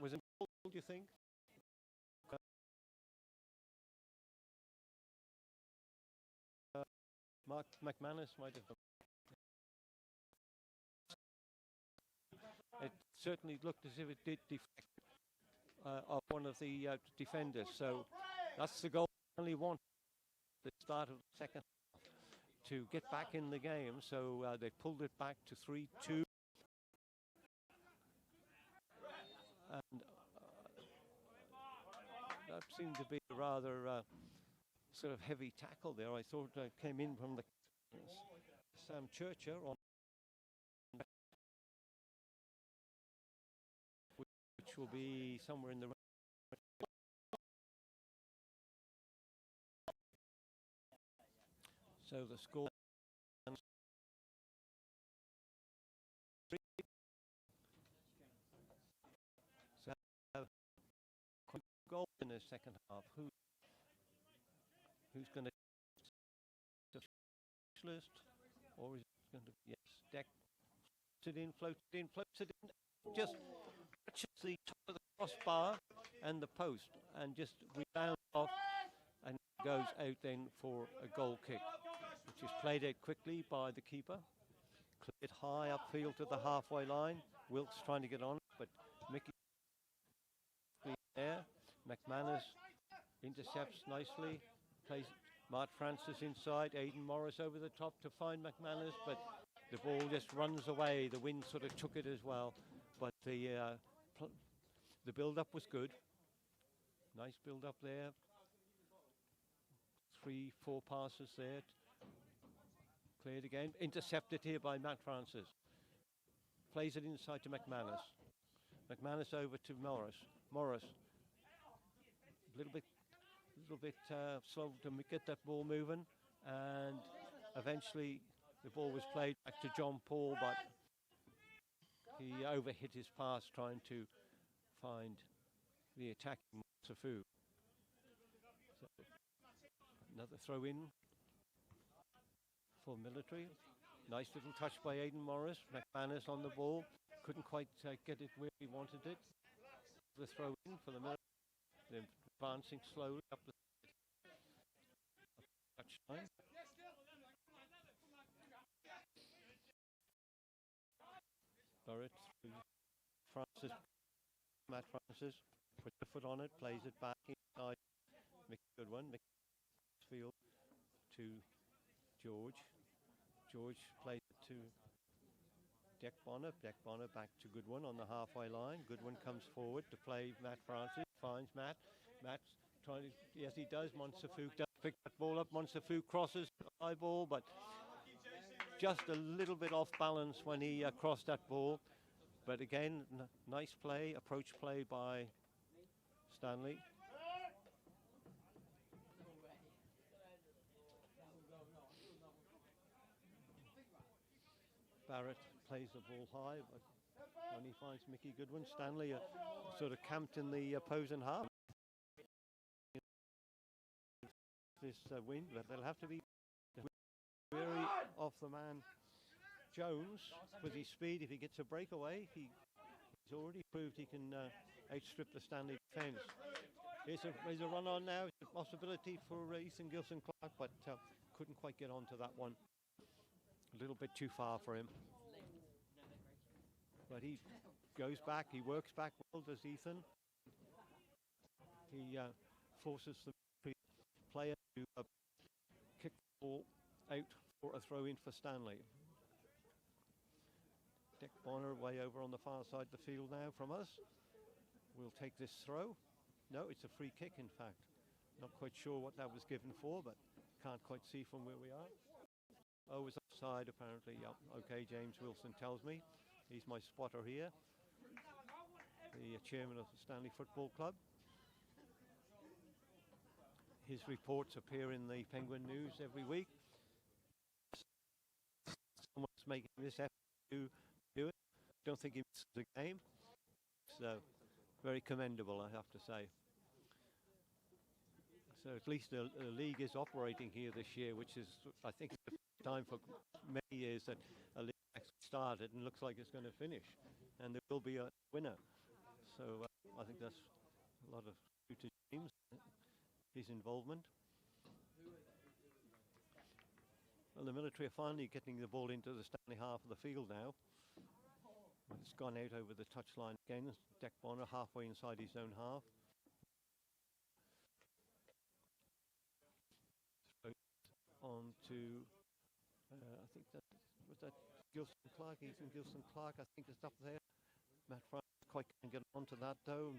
S1: Was it goal, do you think? Mark McManus might have. It certainly looked as if it did deflect of one of the defenders. So that's the goal we only want at the start of the second half to get back in the game. So they pulled it back to 3-2. And that seemed to be a rather sort of heavy tackle there. I thought came in from the Sam Churcher on, which will be somewhere in the. So the score. So goal in the second half. Who's going to specialist, or is it going to yes, deck floats it in, just touches the top of the crossbar and the post, and just rebounds off and goes out then for a goal kick, which is played out quickly by the keeper. Cleared high upfield to the halfway line. Wilkes trying to get on, but Mickey there. McManus intercepts nicely. Plays Mart Francis inside, Aidan Morris over the top to find McManus, but the ball just runs away. The wind sort of took it as well, but the build-up was good. Nice build-up there. 3-4 passes there. Cleared again. Intercepted here by Matt Francis. Plays it inside to McManus. McManus over to Morris. Morris. A little bit slow to get that ball moving, and Eventually, the ball was played back to John Paul, but he overhit his pass trying to find the attacking Safu. So another throw in for Military. Nice little touch by Aidan Morris. McManus on the ball. Couldn't quite get it where he wanted it. The throw in for the Military. They're advancing slowly up the touchline. Burrett through Francis, Matt Francis, puts the foot on it, plays it back inside. Good one. Field to George. George plays it to Deck Bonner. Deck Bonner back to Goodwin on the halfway line. Goodwin comes forward to play Matt Francis. Finds Matt. Matt's trying to, yes he does. Monsafu does pick that ball up. Monsafu crosses the high ball, but just a little bit off balance when he crossed that ball. But again, nice play, approach play by Stanley. Barrett plays the ball high, but when he finds Mickey Goodwin, Stanley sort of camped in the opposing half. This win, but they'll have to be wary of the man Jones with his speed. If he gets a breakaway, he's already proved he can outstrip the Stanley defence. Here's a run on now. It's a possibility for Ethan Gilson-Clark, but couldn't quite get onto that one. A little bit too far for him. But he goes back, he works back well, does Ethan. He forces the player to kick the ball out for a throw in for Stanley. Dick Bonner way over on the far side of the field now from us. We'll take this throw. No, it's a free kick in fact. Not quite sure what that was given for, but can't quite see from where we are. Oh, it was offside apparently. Yep. Okay, James Wilson tells me. He's my spotter here. The chairman of the Stanley Football Club. His reports appear in the Penguin News every week. Someone's making this effort to do it. Don't think he missed the game. So, very commendable, I have to say. So at least the league is operating here this year, which is, I think, the first time for many years that a league actually started and looks like it's going to finish. And there will be a winner. So I think that's a lot of due to James, his involvement. Well, the Military are finally getting the ball into the Stanley half of the field now. It's gone out over the touchline again. Deck Bonner halfway inside his own half. On to, I think that was that Gilson-Clark, Ethan Gilson-Clark, I think it's up there. Matt Francis quite can't get onto that though.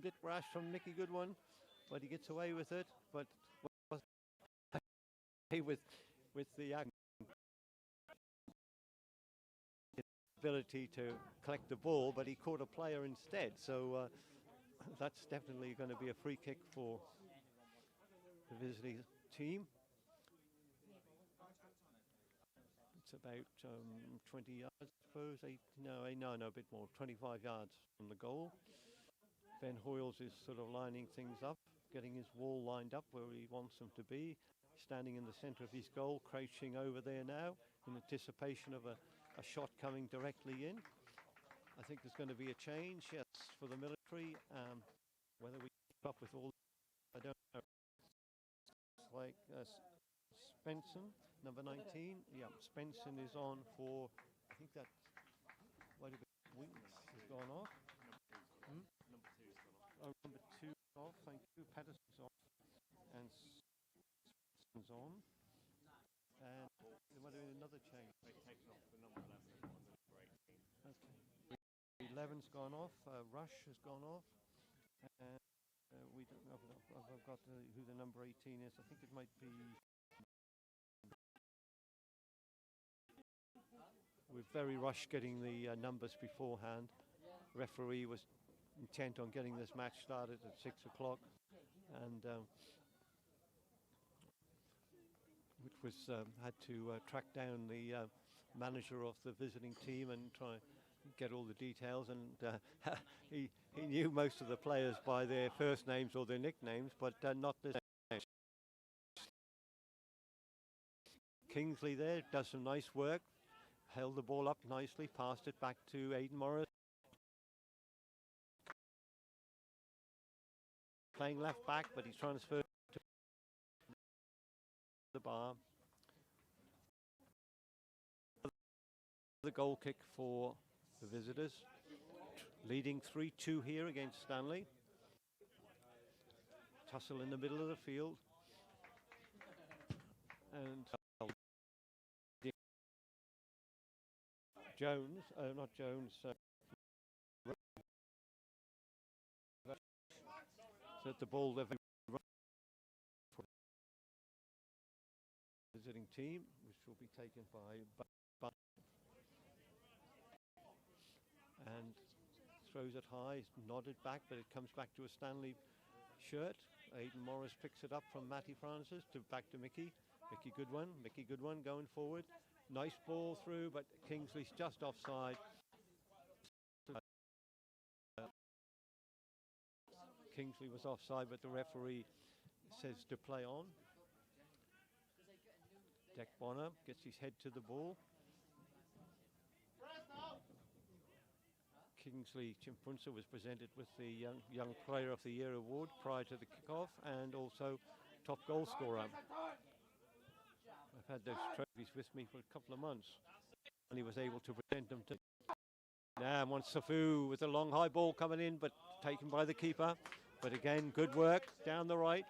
S1: Bit rash from Mickey Goodwin, but he gets away with it. But with the ability to collect the ball, but he caught a player instead. So that's definitely going to be a free kick for the visiting team. It's about 20 yards, I suppose. No, a bit more. 25 yards from the goal. Ben Hoyles is sort of lining things up, getting his wall lined up where he wants them to be. Standing in the centre of his goal, crouching over there now in anticipation of a shot coming directly in. I think there's going to be a change, yes, for the Military. Whether we keep up with all, I don't know. It's like Spenson, number 19. Yeah, Spenson is on for, I think that, wait a bit, Wings has gone off. Oh, number 2 off, thank you. Patterson's off. And Spenson's on. And there might have been another change.
S2: They've taken off the number 11 on the number 18.
S1: Okay. 11's gone off. Rush has gone off. And we don't know. I've got who the number 18 is. I think it might be. We're very rushed getting the numbers beforehand. Referee was intent on getting this match started at 6 o'clock, and which was had to track down the manager of the visiting team and try and get all the details. And he knew most of the players by their first names or their nicknames, but not the names. Kingsley there does some nice work, held the ball up nicely, passed it back to Aidan Morris. Playing left back, but he's transferred to the bar. The goal kick for the visitors, leading 3-2 here against Stanley. Tussle in the middle of the field. And Jones, not Jones, so the ball there for the visiting team, which will be taken by and throws it high, nodded back, but it comes back to a Stanley shirt. Aidan Morris picks it up from Matty Francis to back to Mickey. Mickey Goodwin going forward. Nice ball through, but Kingsley's just offside. Kingsley was offside, but the referee says to play on. Deck Bonner gets his head to the ball. Kingsley Chimpunsa was presented with the Young Player of the Year award prior to the kickoff, and also top goal scorer. I've had those trophies with me for a couple of months, and he was able to present them to. Now Monsafu with a long high ball coming in, but taken by the keeper. But again, good work down the right.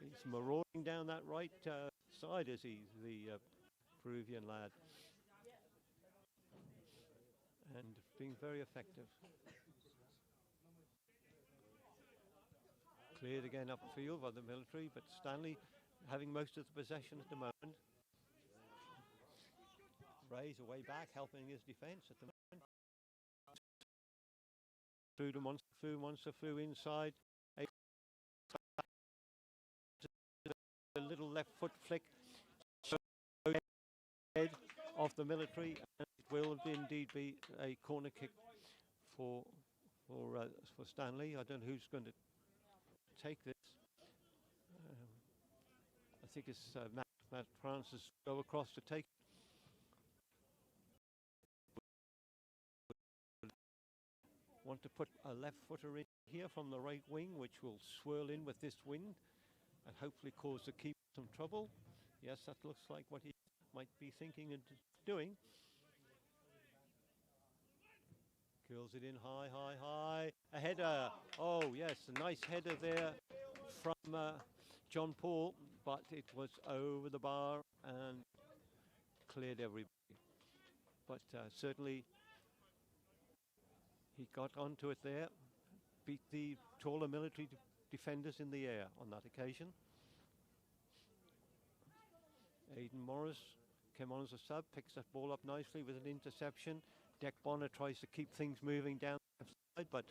S1: He's marauding down that right side, is he, the Peruvian lad. And being very effective. Cleared again upfield by the military, but Stanley having most of the possession at the moment. Ray's away back, helping his defence at the moment. Through to Monsafu inside. A little left foot flick. Head of the military, and it will indeed be a corner kick for Stanley. I don't know who's going to take this. I think it's Matt Francis go across to take. Want to put a left footer in here from the right wing, which will swirl in with this wind and hopefully cause the keeper some trouble. Yes, that looks like what he might be thinking and doing. Curls it in high. A header. Oh yes, a nice header there from John Paul, but it was over the bar and cleared everybody. But certainly he got onto it there, beat the taller military defenders in the air on that occasion. Aidan Morris came on as a sub, picks that ball up nicely with an interception. Deck Bonner tries to keep things moving down the side, but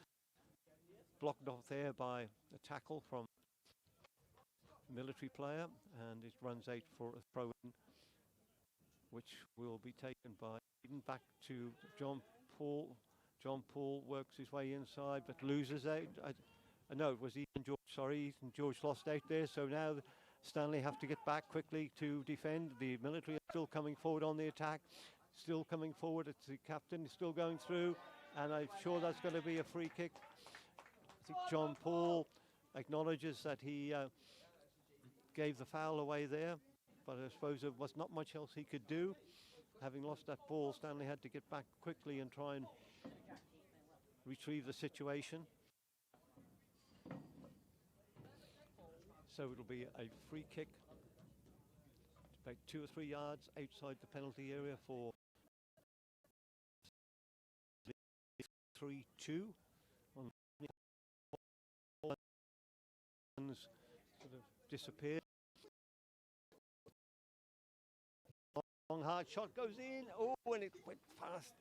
S1: blocked off there by a tackle from a military player, and it runs out for a throw-in, which will be taken by Aidan. Back to John Paul. John Paul works his way inside, but loses out. No, it was Ethan George. Sorry, Ethan George lost out there. So now Stanley have to get back quickly to defend. The military are still coming forward on the attack. Still coming forward. It's the captain is still going through, and I'm sure that's going to be a free kick. I think John Paul acknowledges that he gave the foul away there, but I suppose there was not much else he could do. Having lost that ball, Stanley had to get back quickly and try and retrieve the situation. So it'll be a free kick about 2 or 3 yards outside the penalty area for 3-2. Sort of disappeared. Long hard shot goes in. Oh, and it went past.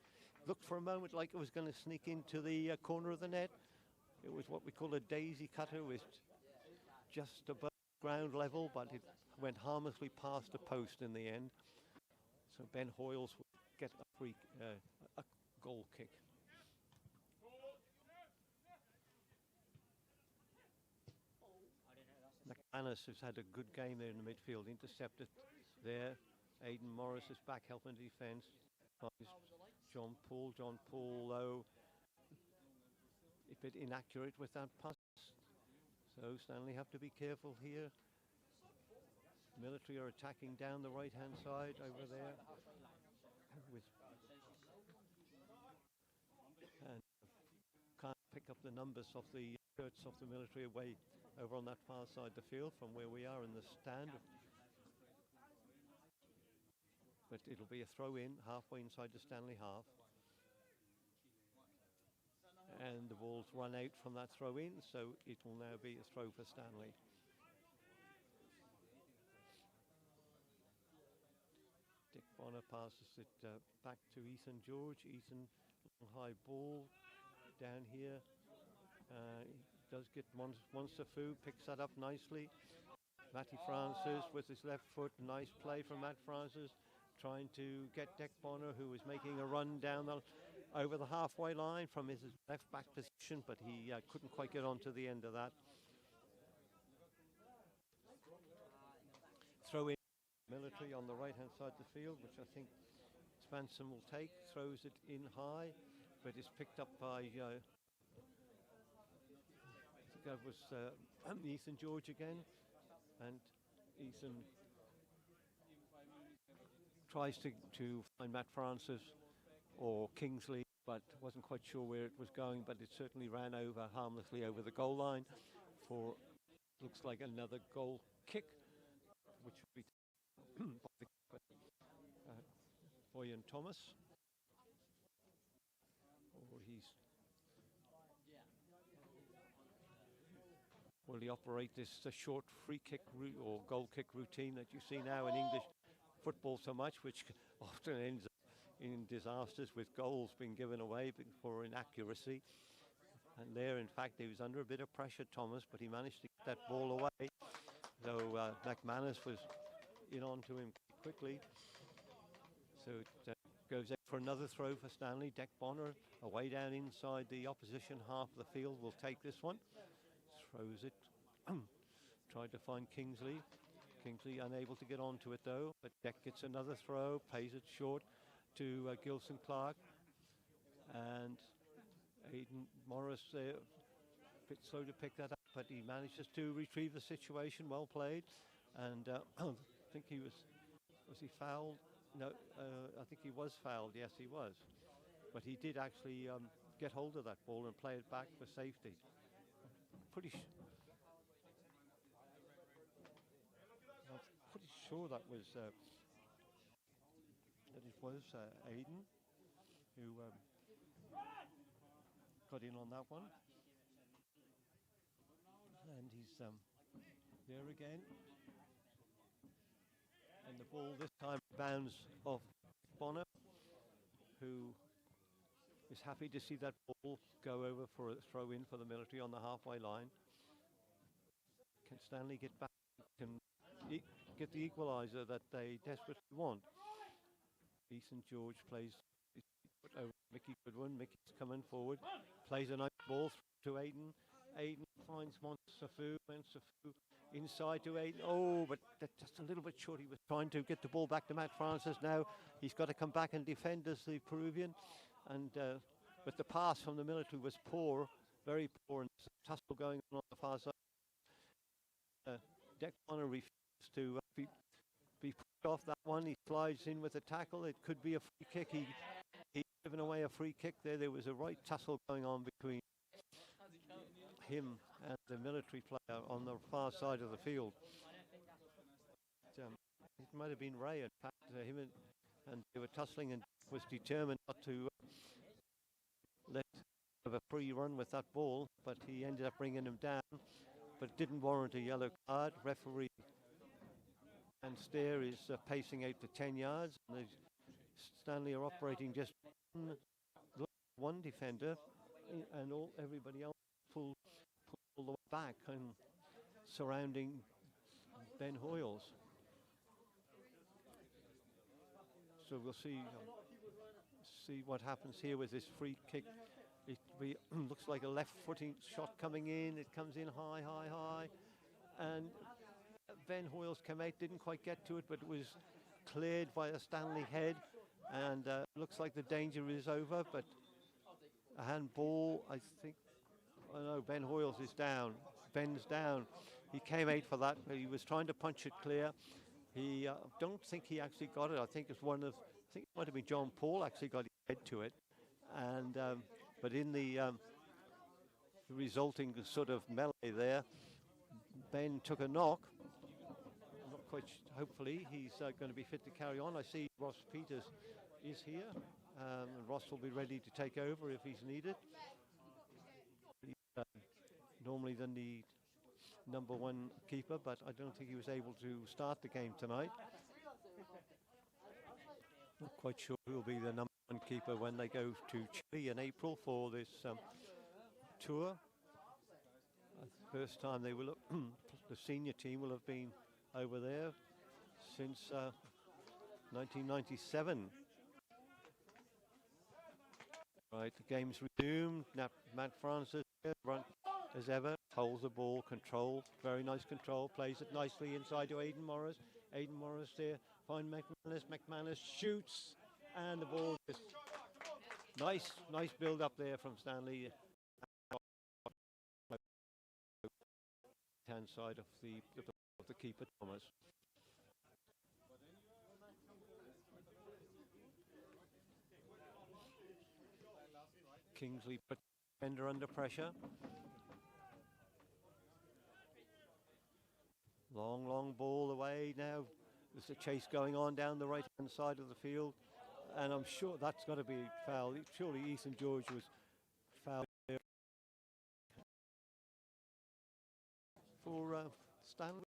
S1: Looked for a moment like it was going to sneak into the corner of the net. It was what we call a daisy cutter, with just above ground level, but it went harmlessly past the post in the end. So Ben Hoyles will get a goal kick. McManus has had a good game there in the midfield, intercepted there. Aidan Morris is back helping defence. John Paul, though, a bit inaccurate with that pass. So Stanley have to be careful here. Military are attacking down the right-hand side over there. And can't pick up the numbers of the shirts of the military away over on that far side of the field from where we are in the stand. But it'll be a throw-in halfway inside the Stanley half. And the ball's run out from that throw-in, so it will now be a throw for Stanley. Dick Bonner passes it back to Ethan George. Ethan, high ball down here. He does get Monster Fu, picks that up nicely. Matty Francis with his left foot, nice play from Matt Francis, trying to get Dick Bonner, who was making a run down over the halfway line from his left back position, but he couldn't quite get onto the end of that. Throw in military on the right hand side of the field, which I think Spanson will take, throws it in high, but it's picked up by I think that was Ethan George again, and Ethan tries to find Matt Francis or Kingsley, but wasn't quite sure where it was going, but it certainly ran harmlessly over the goal line for, looks like another goal kick, which will be Boyan Thomas. Will he operate this short free kick or goal kick routine that you see now in English football so much, which often ends in disasters with goals being given away for inaccuracy. And there, in fact, he was under a bit of pressure, Thomas, but he managed to get that ball away. So McManus was in onto him quickly. So it goes out for another throw for Stanley. Dick Bonner, away down inside the opposition half of the field, will take this one. Throws it. Tried to find Kingsley. Kingsley unable to get onto it though, but Deck gets another throw, plays it short to Gilson Clark, and Aidan Morris there, a bit slow to pick that up, but he manages to retrieve the situation. Well played, and I think he was he fouled? No, I think he was fouled. Yes, he was, but he did actually get hold of that ball and play it back for safety. Pretty sure that was Aidan who got in on that one, and he's there again, and the ball this time bounds off Bonner, who is happy to see that ball go over for a throw in for the military on the halfway line. Can Stanley get back? Can get the equaliser that they desperately want? Ethan George plays over Mickey Goodwin. Mickey's coming forward, plays a nice ball to Aidan. Aidan finds Monsafu inside to Aidan. Oh, but that's just a little bit short. He was trying to get the ball back to Matt Francis. Now he's got to come back and defend as the Peruvian. And but the pass from the military was poor, very poor, and tussle going on the far side. Dick Bonner refused to be put off that one. He slides in with a tackle. It could be a free kick. He's given away a free kick there. There was a right tussle going on between him and the military player on the far side of the field. It might have been Ray, in fact, him and they were tussling, and was determined not to let have a free run with that ball, but he ended up bringing him down, but it didn't warrant a yellow card. Referee and Stair is pacing out to 10 yards. And Stanley are operating just one defender, and everybody else pull the back and surrounding Ben Hoyles. So we'll see what happens here with this free kick. Looks like a left-footing shot coming in. It comes in high, high, high, and Ben Hoyles came out, didn't quite get to it, but it was cleared by a Stanley head, and looks like the danger is over. But a handball, I think. Oh no, Ben Hoyles is down. Ben's down. He came out for that, but he was trying to punch it clear. He don't think he actually got it. I think it's I think it might have been John Paul actually got his head to it, and but in the resulting sort of melee there, Ben took a knock. I'm not quite. Hopefully, he's going to be fit to carry on. I see Ross Peters is here, and Ross will be ready to take over if he's needed. He's, normally the number one keeper, but I don't think he was able to start the game tonight. Not quite sure who will be the number one keeper when they go to Chile in April for this tour. First time they will the senior team will have been over there since 1997. Right, the game's resumed. Matt Francis as ever holds the ball, control, very nice control, plays it nicely inside to Aidan Morris. Aidan Morris there, find McManus shoots, and the ball is nice build up there from Stanley. Hand side of the keeper Thomas. Kingsley put defender under pressure. Long ball away now. There's a chase going on down the right hand side of the field, and I'm sure that's got to be foul. Surely Ethan George was fouled there for Stanley.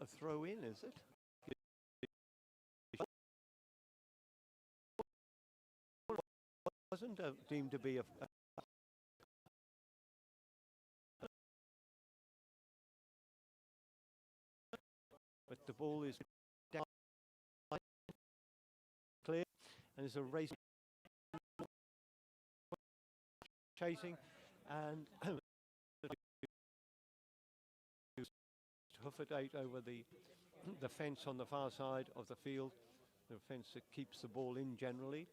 S1: A throw in, is it? Wasn't deemed to be a but the ball is down clear, and there's a race chasing, and hoof it out over the fence on the far side of the field, the fence that keeps the ball in generally,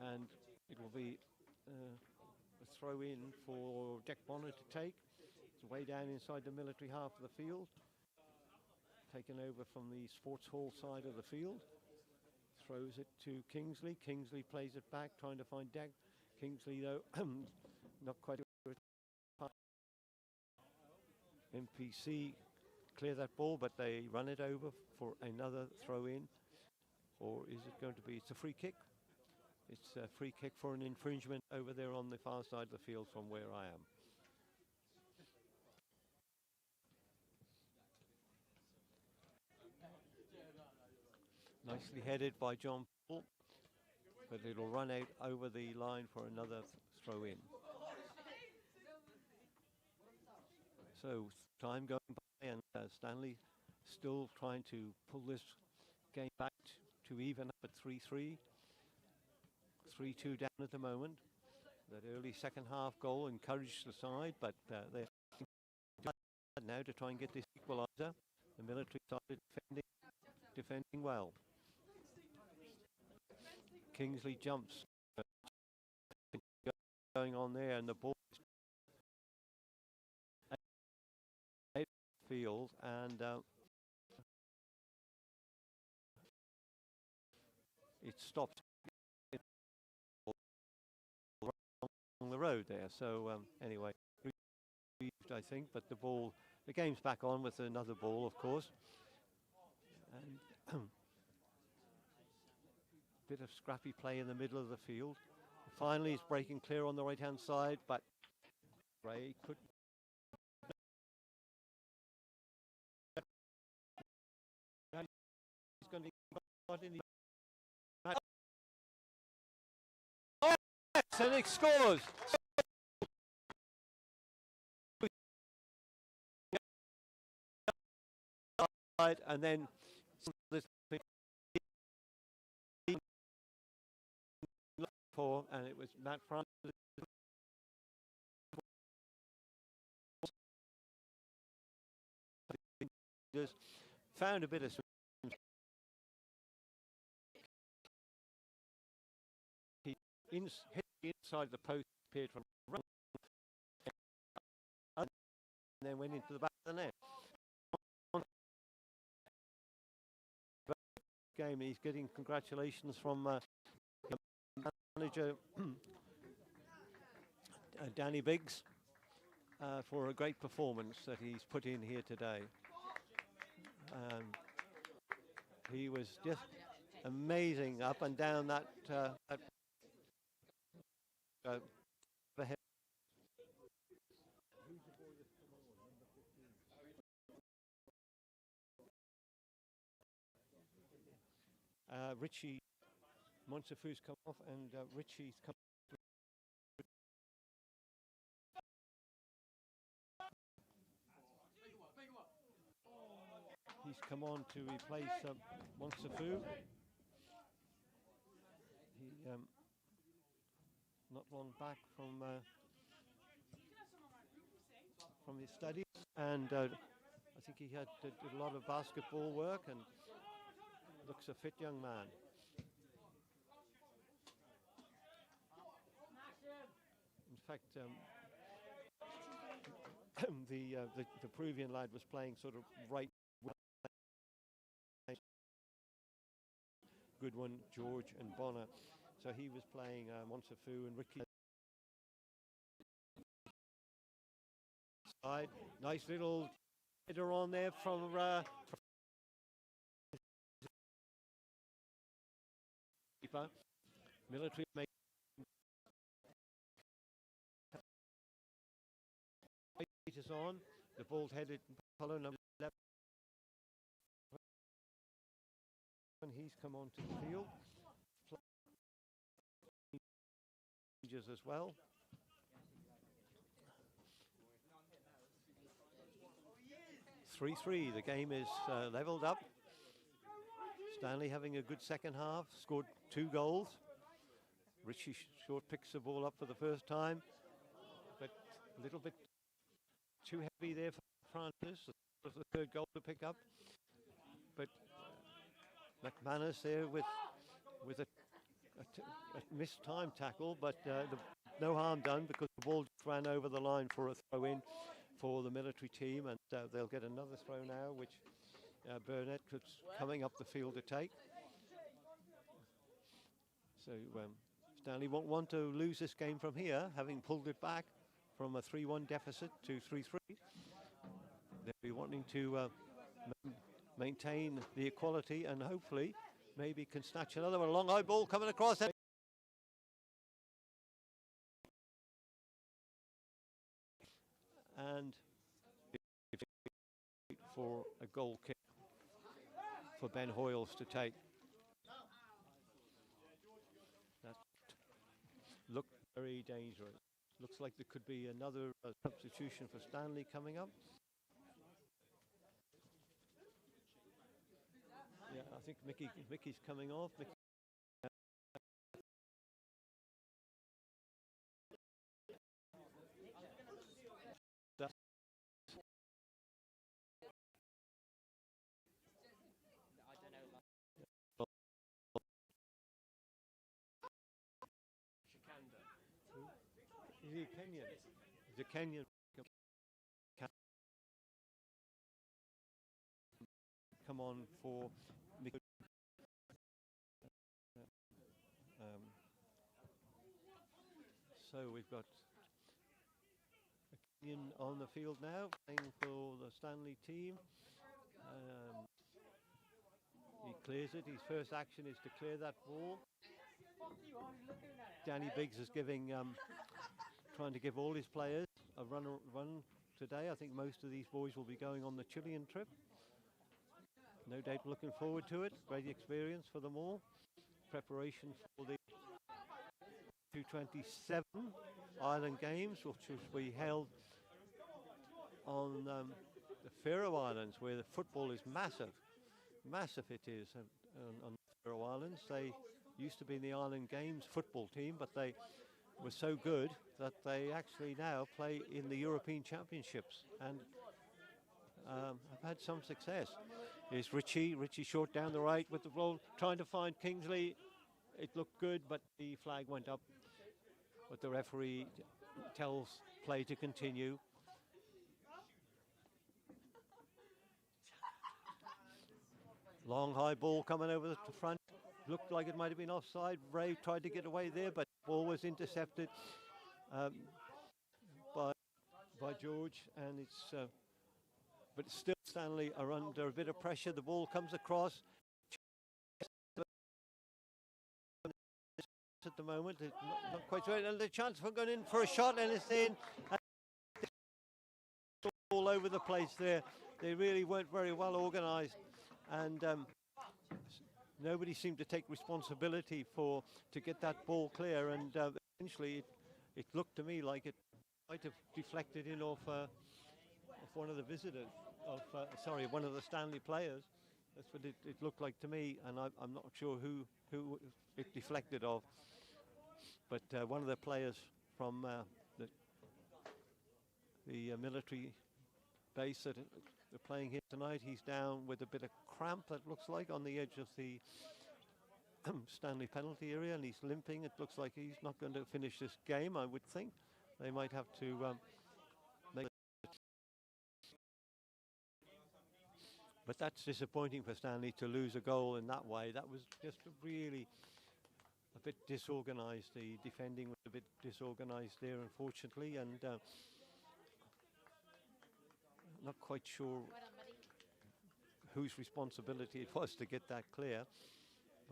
S1: and it will be a throw in for Jack Bonner to take. It's way down inside the military half of the field, taken over from the sports hall side of the field. Throws it to Kingsley. Kingsley plays it back, trying to find Dag. Kingsley, though, not quite. MPC clear that ball, but they run it over for another throw in. Or is it going to be? It's a free kick. It's a free kick for an infringement over there on the far side of the field from where I am. Nicely headed by John Paul, but it'll run out over the line for another throw in. So time going by, and Stanley still trying to pull this game back to even up at 3-3. 3-2 down at the moment. That early second half goal encouraged the side, but they're now to try and get this equaliser. The military side defending well. Kingsley jumps going on there, and the ball field, and it stopped on the road there. So anyway, I think, but the game's back on with another ball, of course, and bit of scrappy play in the middle of the field. Finally, it's breaking clear on the right hand side, but Ray could. He's going to be and it scores. And then and it was Matt Francis just found a bit of inside the post, appeared from the and then went into the back of the net. Game, he's getting congratulations from manager Danny Biggs for a great performance that he's put in here today. He was just amazing up and down that Richie Montefu's come off, and Richie's come. He's come on to replace Montefu. He not long back from his studies, and I think he did a lot of basketball work and looks a fit young man. In fact, the Peruvian lad was playing sort of right. Goodwin, George, and Bonner. So he was playing Montefu and Ricky. Side, nice little hitter on there from military. Is on the bald-headed fellow number 11. And he's come onto the field. As well. (3-3). The game is leveled up. Stanley having a good second half. Scored 2 goals. Richie Short picks the ball up for the first time, but a little bit too heavy there for Francis. The third goal to pick up, but McManus there with a missed time tackle, but no harm done because the ball ran over the line for a throw in for the military team, and they'll get another throw now, which Burnett is coming up the field to take. So Stanley won't want to lose this game from here, having pulled it back from a 3-1 deficit to 3-3. They'll be wanting to maintain the equality and hopefully maybe can snatch another one. Long high ball coming across. And for a goal kick for Ben Hoyles to take. That looked very dangerous. Looks like there could be another substitution for Stanley coming up. Yeah, I think Mickey's coming off. He's a Kenyan. He's a Kenyan. Come on for so we've got a Kenyan on the field now playing for the Stanley team. He clears it. His first action is to clear that ball. Danny Biggs is trying to give all his players a run today. I think most of these boys will be going on the Chilean trip. No doubt looking forward to it. Great experience for them all. Preparation for the 2027 Island Games, which was we held on the Faroe Islands, where the football is massive. Massive it is on the Faroe Islands. They used to be in the Island Games football team, but they were so good that they actually now play in the European Championships and have had some success. Here's Richie Short down the right with the ball, trying to find Kingsley. It looked good, but the flag went up. But the referee tells play to continue. Long high ball coming over the front. Looked like it might have been offside. Ray tried to get away there, but the ball was intercepted by George, and it's but still Stanley are under a bit of pressure. The ball comes across at the moment. It's not quite right, and the chance for going in for a shot, and it's in. All over the place there. They really weren't very well organised, and nobody seemed to take responsibility to get that ball clear, and eventually it looked to me like it might have deflected in off one of the visitors, one of the Stanley players. That's what it looked like to me, and I'm not sure who it deflected off, but one of the players from the military base that they're playing here tonight, he's down with a bit of cramp, that looks like, on the edge of the Stanley penalty area, and he's limping. It looks like he's not going to finish this game, I would think. They might have to make it. But that's disappointing for Stanley to lose a goal in that way. That was just really a bit disorganised. The defending was a bit disorganised there, unfortunately, and not quite sure whose responsibility it was to get that clear.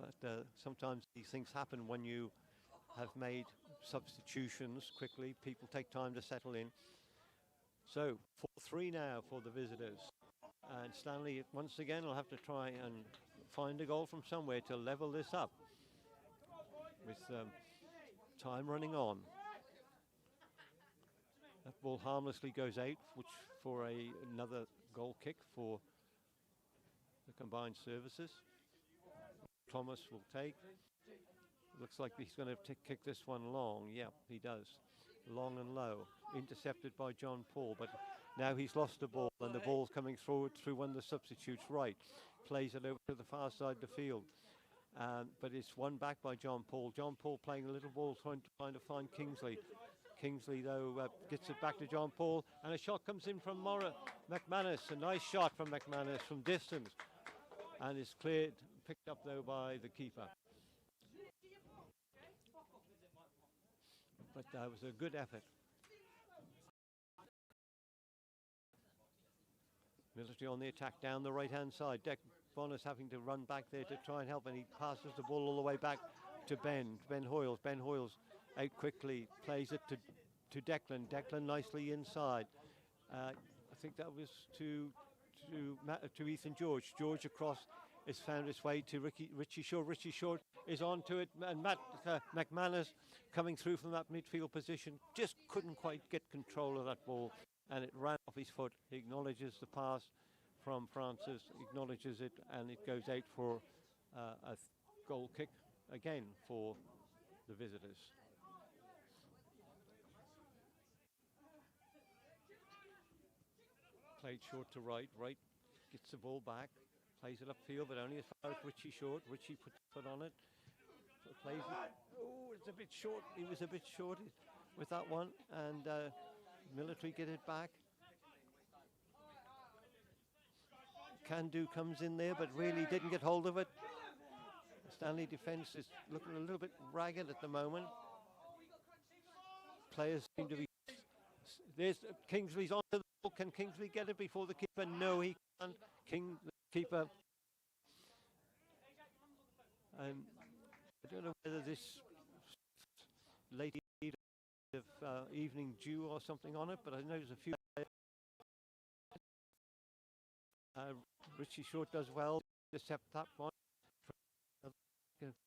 S1: But sometimes these things happen when you have made substitutions quickly. People take time to settle in. So 4-3 now for the visitors. And Stanley, once again, will have to try and find a goal from somewhere to level this up with time running on. That ball harmlessly goes out, which for another goal kick for the combined services. Thomas will take. Looks like he's going to kick this one long. Yeah, he does. Long and low. Intercepted by John Paul, but now he's lost the ball, and the ball's coming forward through one of the substitutes right. Plays it over to the far side of the field. But it's won back by John Paul. John Paul playing a little ball, trying to find Kingsley. Kingsley, though, gets it back to John Paul, and a shot comes in from McManus. A nice shot from McManus from distance, and it's cleared, picked up, though, by the keeper. But that was a good effort. Military on the attack down the right-hand side. Bonner's having to run back there to try and help, and he passes the ball all the way back to Ben Hoyles. Ben Hoyles out quickly, plays it to Declan. Declan nicely inside. I think that was to Ethan George. George across has found his way to Richie Short. Richie Short is on to it, and McManus coming through from that midfield position just couldn't quite get control of that ball, and it ran off his foot. He acknowledges the pass from Francis, acknowledges it, and it goes out for a goal kick again for the visitors. Played short to right. Right gets the ball back, plays it upfield, but only as far as Richie Short. Richie puts a foot on it. Plays it. Oh, it's a bit short. He was a bit short with that one, and Military get it back. Can-Do comes in there, but really didn't get hold of it. The Stanley defence is looking a little bit ragged at the moment. Players seem to be... There's Kingsley's on to the ball. Can Kingsley get it before the keeper? No, he can't. The keeper... I don't know whether this late of evening dew or something on it, but I know there's a few... Richie Short does well to intercept that one.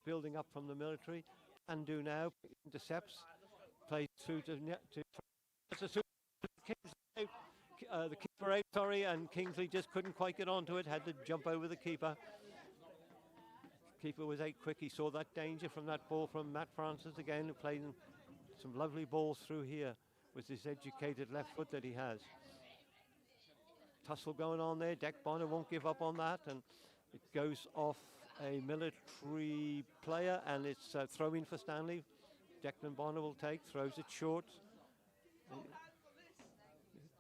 S1: Building up from the Military. Can do now, intercepts, plays through to the keeper out, sorry, and Kingsley just couldn't quite get onto it, had to jump over the keeper. Keeper was out quick, he saw that danger from that ball from Matt Francis again, who played some lovely balls through here with this educated left foot that he has. Tussle going on there, Deck Bonner won't give up on that, and it goes off a military player, and it's a throw-in for Stanley. Declan Bonner will take, throws it short.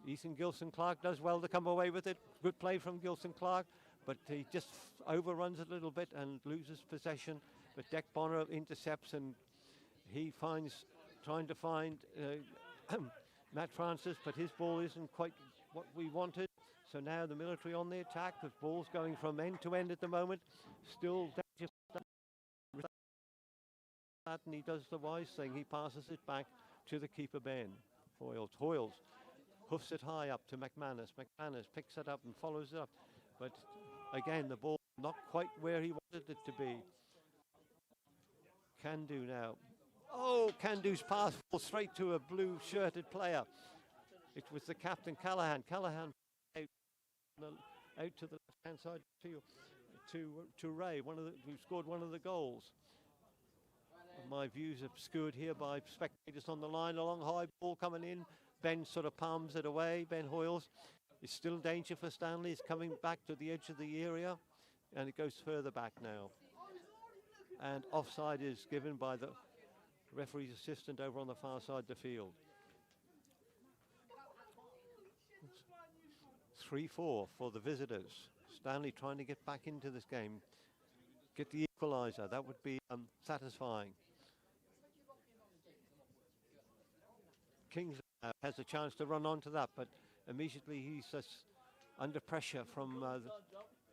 S1: Ethan Gilson-Clark does well to come away with it. Good play from Gilson-Clark, but he just overruns it a little bit and loses possession. But Deck Bonner intercepts, and he finds, trying to find Matt Francis, but his ball isn't quite what we wanted. So now the military on the attack, with balls going from end to end at the moment. Still danger, and he does the wise thing. He passes it back to the keeper, Ben Hoyles hoofs it high up to McManus. McManus picks it up and follows it up. But again, the ball not quite where he wanted it to be. Can do now. Oh, Can do's pass falls straight to a blue shirted player. It was the captain, Callahan. Callahan out to the left-hand side to Ray, who scored one of the goals. My views obscured here by spectators on the line. A long high ball coming in. Ben sort of palms it away. Ben Hoyles is still in danger for Stanley. He's coming back to the edge of the area, and it goes further back now. And offside is given by the referee's assistant over on the far side of the field. 3-4 for the visitors. Stanley trying to get back into this game, get the equaliser. That would be satisfying. Kingsley has a chance to run onto that, but immediately he's under pressure from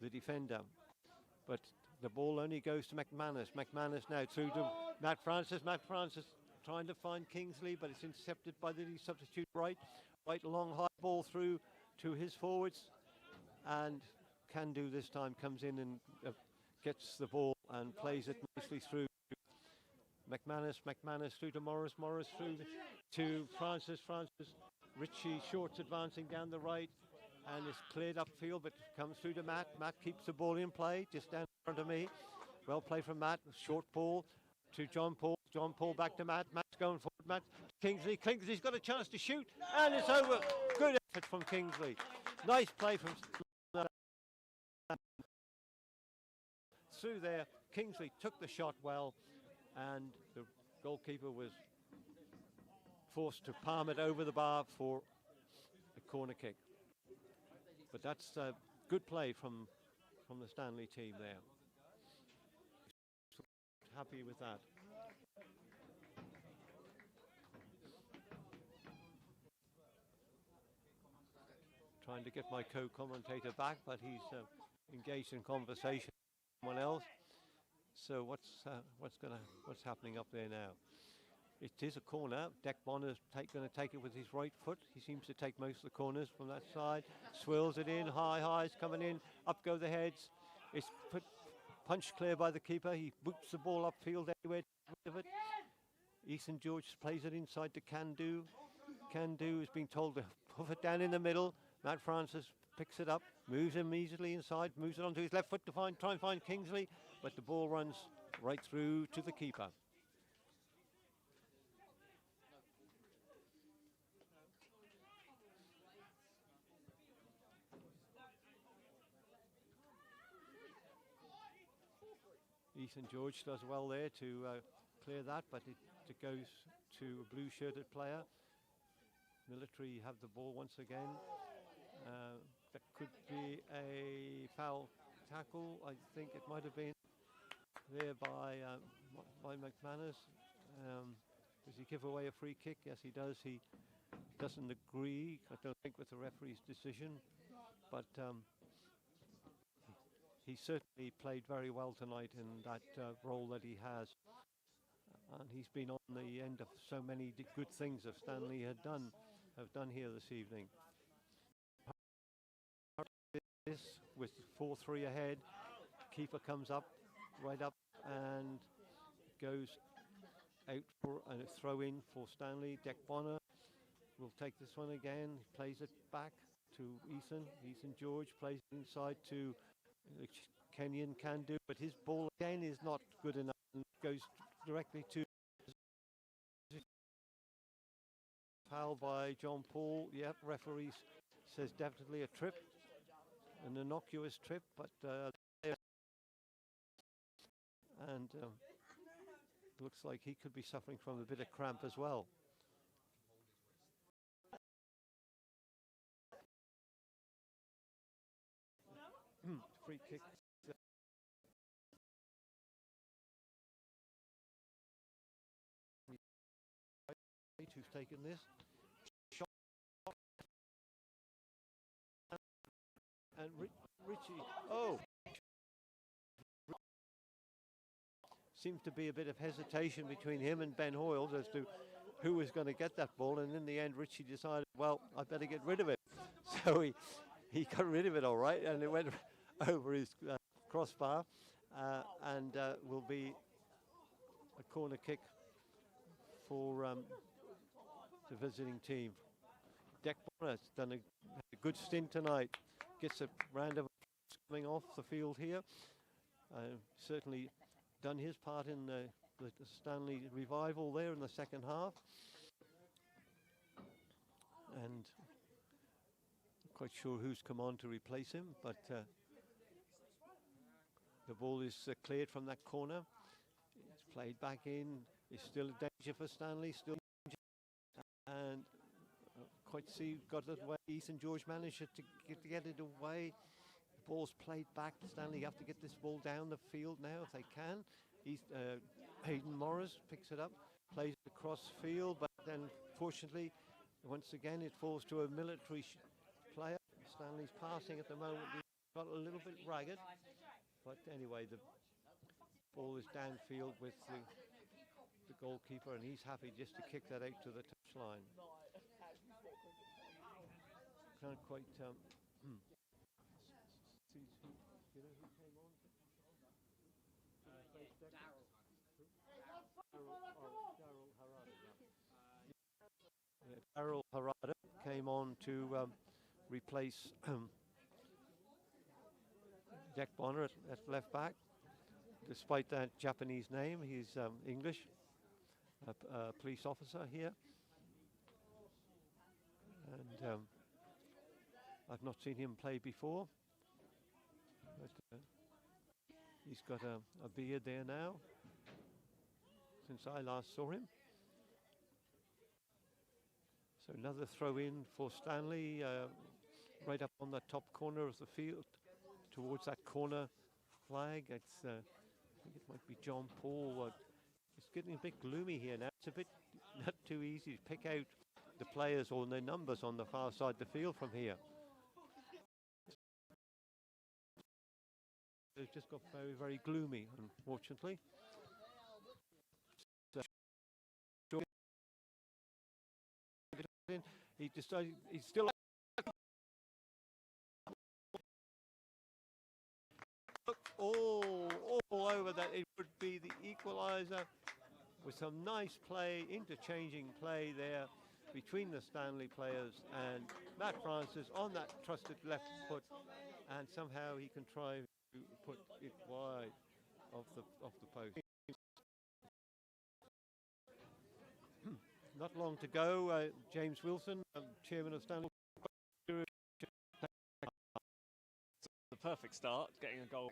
S1: the defender. But the ball only goes to McManus. McManus now through to Matt Francis. Matt Francis trying to find Kingsley, but it's intercepted by the substitute right long high ball through to his forwards, and Can do this time comes in and gets the ball and plays it nicely through McManus through to Morris through to Francis. Ritchie Shorts advancing down the right, and it's cleared upfield, but comes through to Matt. Matt keeps the ball in play just down in front of me. Well played from Matt. Short ball to John Paul. John Paul back to Matt. Matt's going forward. Matt to Kingsley. Kingsley's got a chance to shoot, and it's over. Good effort from Kingsley. Nice play from through there. Kingsley took the shot well, and the goalkeeper was forced to palm it over the bar for a corner kick. But that's good play from the Stanley team there. Happy with that. Trying to get my co-commentator back, but he's engaged in conversation with someone else. So what's happening up there now? It is a corner. Deck Bonner's going to take it with his right foot. He seems to take most of the corners from that side. Swirls it in. Highs coming in. Up go the heads. It's punched clear by the keeper. He boots the ball upfield anywhere. Ethan George plays it inside to Can do. Can do is being told to hoof it down in the middle. Matt Francis picks it up, moves immediately inside, moves it onto his left foot to try and find Kingsley, but the ball runs right through to the keeper. Ethan George does well there to clear that, but it goes to a blue shirted player. Military have the ball once again. That could be a foul tackle. I think it might have been there by McManus. Does he give away a free kick? Yes, he does. He doesn't agree, I don't think, with the referee's decision, but he certainly played very well tonight in that role that he has. And he's been on the end of so many good things that Stanley have done here this evening. This with 4-3 ahead, keeper comes up, right up, and goes out for a throw in for Stanley. Deck Bonner will take this one again. He plays it back to Ethan. Ethan George plays it inside to Kenyon can do, but his ball again is not good enough and goes directly to foul by John Paul. Yep, referee says definitely a trip, an innocuous trip, but and looks like he could be suffering from a bit of cramp as well. Free kick. Who's taken this? Shot. And Richie. Oh! Seems to be a bit of hesitation between him and Ben Hoyles as to who was going to get that ball, and in the end Richie decided, well, I better get rid of it. So he got rid of it all right, and it went over his crossbar, and will be a corner kick for the visiting team. Deck Bonner has done a good stint tonight. Gets a round of coming off the field here. Certainly done his part in the Stanley revival there in the second half. And not quite sure who's come on to replace him, but the ball is cleared from that corner. It's played back in. It's still a danger for Stanley, still danger. And quite see, got it away. Ethan George managed to get it away. The ball's played back. Stanley have to get this ball down the field now if they can. Hayden Morris picks it up, plays it across field, but then fortunately, once again, it falls to a military player. Stanley's passing at the moment. He's got a little bit ragged, but anyway, the ball is downfield with the goalkeeper, and he's happy just to kick that out to the touchline. Can't quite see who came on. Daryl Harada came on to replace Deck Bonner at left back. Despite that Japanese name, he's English, a police officer here. And I've not seen him play before, but he's got a beard there now since I last saw him. So another throw in for Stanley, right up on the top corner of the field, towards that corner flag. It's, I think it might be John Paul. It's getting a bit gloomy here now. It's a bit not too easy to pick out the players or their numbers on the far side of the field from here. It's just got very, very gloomy, unfortunately. He decided he's still all over that. It would be the equaliser with some nice play, interchanging play there between the Stanley players and Matt Francis on that trusted left foot, and somehow he can try to put it wide of the post. Not long to go. James Wilson, chairman of Stanley.
S2: The perfect start, getting a goal.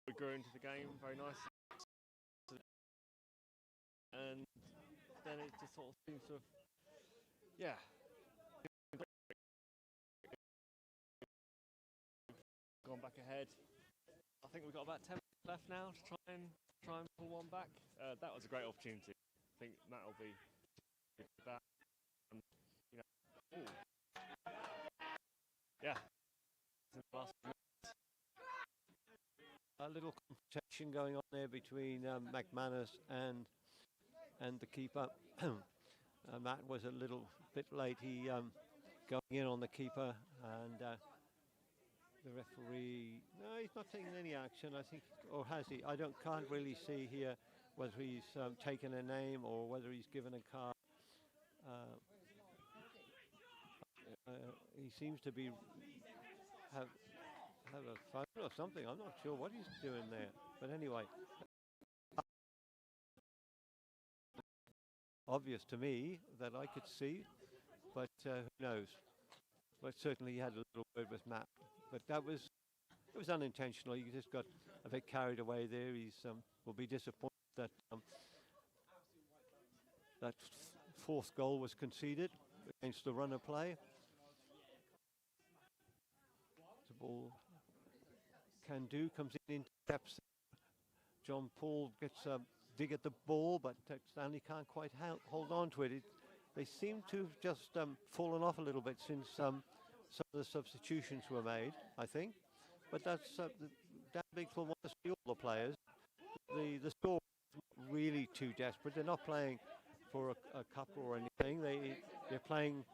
S2: We grew into the game very nicely, and then it just sort of seems to have, yeah, gone back ahead. I think we've got about 10 minutes left now to try and pull one back. That was a great opportunity. I think Matt will be that. You know, yeah.
S1: A little competition going on there between McManus and the keeper. Matt was a little bit late. He going in on the keeper, and The referee, no, he's not taking any action. I think, or has he? Can't really see here whether he's taken a name or whether he's given a card. Uh, he seems to be have a phone or something. I'm not sure what he's doing there. But anyway, obvious to me that I could see, but who knows? But certainly he had a little word with Matt. But it was unintentional. He just got a bit carried away there. He's will be disappointed that that fourth goal was conceded against the run of play. The ball Can-Do comes in, intercepts. John Paul gets a dig at the ball, but Stanley can't quite hold on to it. They seem to have just fallen off a little bit since some of the substitutions were made, I think. But that's Dan Biggs will want to see all the players. The score is really too desperate. They're not playing for a cup or anything. They're playing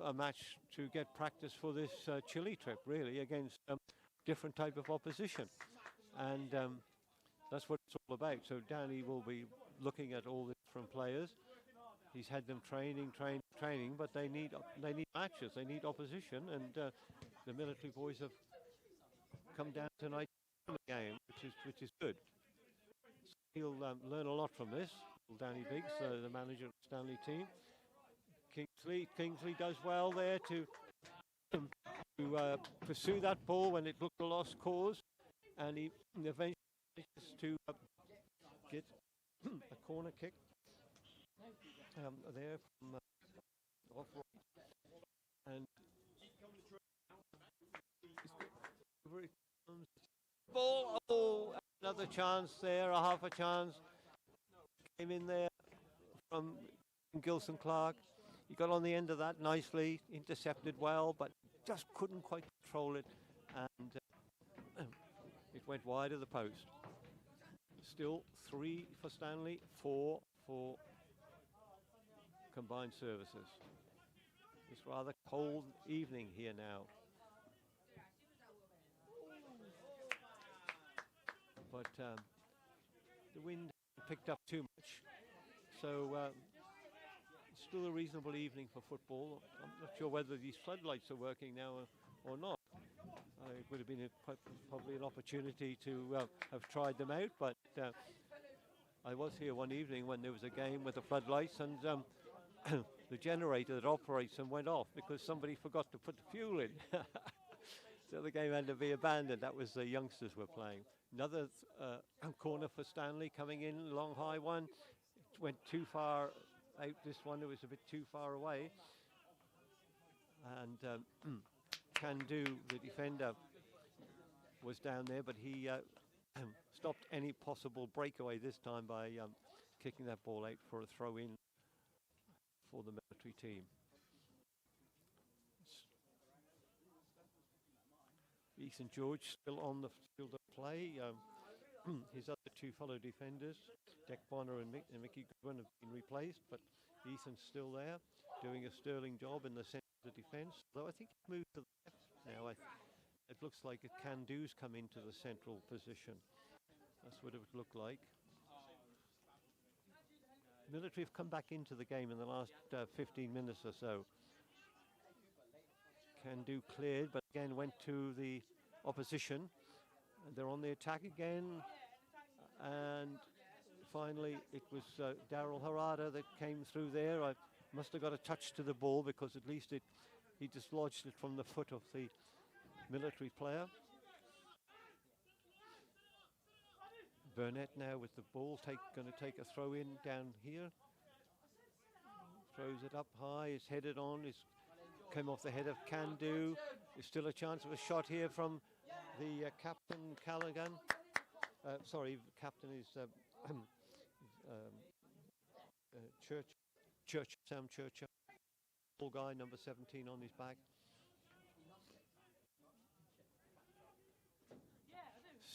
S1: a match to get practice for this Chile trip, really, against different type of opposition. And that's what it's all about. So Danny will be looking at all the different players. He's had them training, but they need matches. They need opposition, and the military boys have come down tonight to the game, which is good. So he'll learn a lot from this. Danny Biggs, the manager of the Stanley team. Kingsley does well there to pursue that ball when it looked a lost cause, and he eventually manages to get a corner kick there from off right, and ball. Oh, another chance there, a half a chance came in there from Gilson Clark. He got on the end of that nicely, intercepted well, but just couldn't quite control it, and it went wide of the post. Still 3 for Stanley, 4 for combined services. It's rather cold evening here now. But the wind picked up too much. So still a reasonable evening for football. I'm not sure whether these floodlights are working now or not. It would have been probably an opportunity to have tried them out, but I was here one evening when there was a game with the floodlights, and the generator that operates them went off because somebody forgot to put the fuel in. So the game had to be abandoned. That was the youngsters were playing. Another corner for Stanley coming in, long high one. It went too far out, this one. It was a bit too far away. And Can-Do, the defender, was down there, but he stopped any possible breakaway this time by kicking that ball out for a throw-in for the military team. Ethan George still on the field of play. His other 2 fellow defenders, Deck Bonner and Mickey Goodwin, have been replaced, but Ethan's still there, doing a sterling job in the centre of the defence. Though I think he's moved to the left now. It looks like it Can-Do's come into the central position. That's what it would look like. Military have come back into the game in the last 15 minutes or so. Can-Do cleared, but again went to the opposition. They're on the attack again, and finally it was Daryl Harada that came through there. I must have got a touch to the ball because at least he dislodged it from the foot of the military player. Burnett now with the ball, going to take a throw in down here. Throws it up high, it's headed on, it's came off the head of Can-Do. There's still a chance of a shot here from the captain Callaghan. Captain is Sam Churchill. Ball guy, number 17 on his back.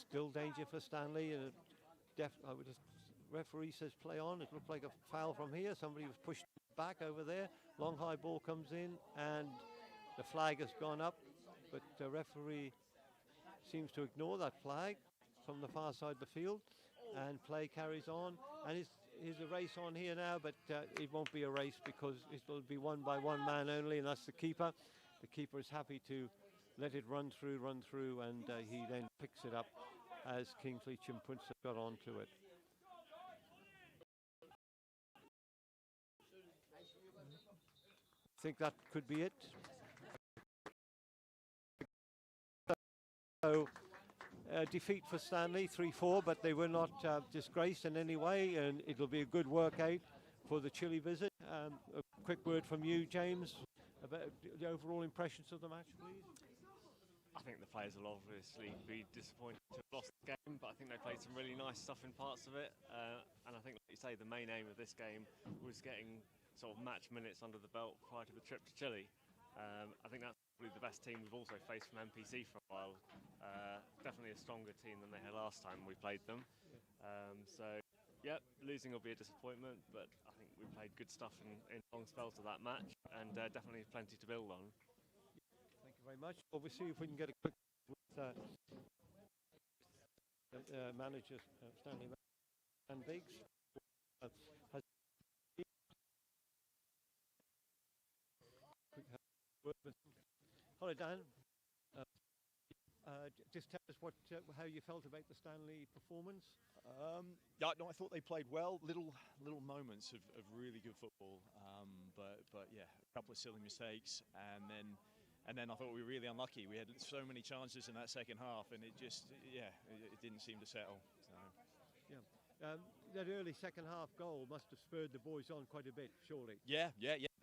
S1: Still danger for Stanley. Referee says play on. It looked like a foul from here. Somebody was pushed back over there. Long high ball comes in, and the flag has gone up. but the referee seems to ignore that flag from the far side of the field, and play carries on. And is a race on here now, but it won't be a race because it'll be won by one man only, and that's the keeper. The keeper is happy to let it run through, and he then picks it up as Kingsley Chimpunsa got onto it. I think that could be it. So, defeat for Stanley, 3-4, but they were not disgraced in any way, and it'll be a good workout for the Chile visit. A quick word from you, James, about the overall impressions of the match, please.
S2: I think the players will obviously be disappointed to have lost the game, but I think they played some really nice stuff in parts of it. And I think, like you say, the main aim of this game was getting sort of match minutes under the belt prior to the trip to Chile. I think that's probably the best team we've also faced from MPC for a while. Definitely a stronger team than they had last time we played them. So, yeah, losing will be a disappointment, but I think we played good stuff in long spells of that match, and definitely plenty to build on.
S1: Thank you very much. Well, we'll see if we can get a quick with manager Stanley and Biggs. Hello, Dan. Just tell us how you felt about the Stanley performance.
S3: Yeah, no, I thought they played well. Little moments of really good football, but yeah, a couple of silly mistakes, and then I thought we were really unlucky. We had so many chances in that second half, and it just it didn't seem to settle. So.
S1: Yeah. That early second half goal must have spurred the boys on quite a bit, surely.
S3: Yeah.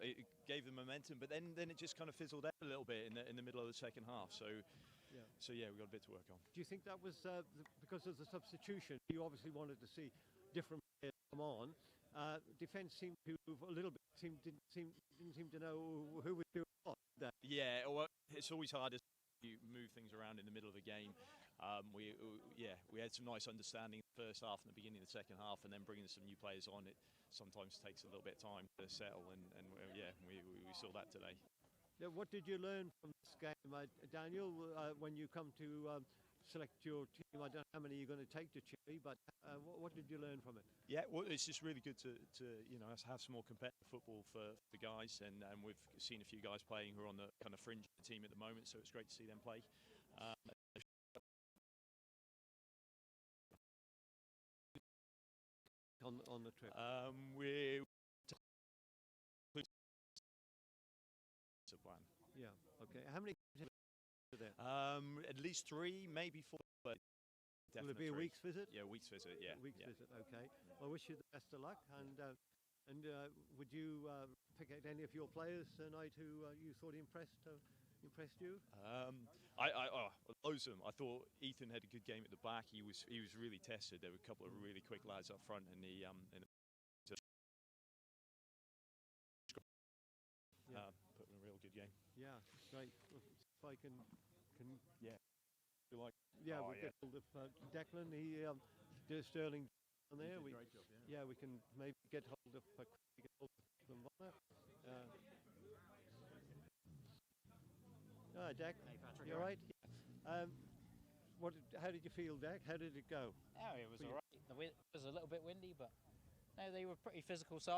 S3: It gave them momentum, but then it just kind of fizzled out a little bit in the middle of the second half. So yeah, we got a bit to work on.
S1: Do you think that was because of the substitution? You obviously wanted to see different players come on. Defence seemed to move a little bit. Didn't seem to know who was doing what.
S3: Yeah, well, it's always hard to move things around in the middle of a game. We had some nice understanding in the first half and the beginning of the second half, and then bringing some new players on, it sometimes takes a little bit of time to settle, and we saw that today.
S1: Yeah, what did you learn from this game, Daniel, when you come to select your team? I don't know how many you're going to take to Chile, but what did you learn from it?
S3: Yeah, well, it's just really good to have some more competitive football for the guys, and we've seen a few guys playing who are on the kind of fringe of the team at the moment, so it's great to see them play.
S1: On the trip?
S3: We're a plan.
S1: Yeah. Okay. How many are there?
S3: At least 3, maybe 4. But
S1: will it be a week's visit?
S3: Yeah, a week's visit. Yeah.
S1: A week's visit. Okay. Well, I wish you the best of luck. And would you pick out any of your players tonight who you thought impressed you?
S3: Loads of them. I thought Ethan had a good game at the back. He was really tested. There were a couple of really quick lads up front, and put in a real good game.
S1: Yeah, great. If I can
S3: like.
S1: Yeah, we'll get hold of Declan. He Sterling on there.
S3: Great job.
S1: Yeah, we can maybe get hold of them. Dak,
S4: hey Patrick,
S1: you all right? How did you feel, Dak? How did it go?
S4: Oh, it was all right. It was a little bit windy, but no, they were pretty physical side.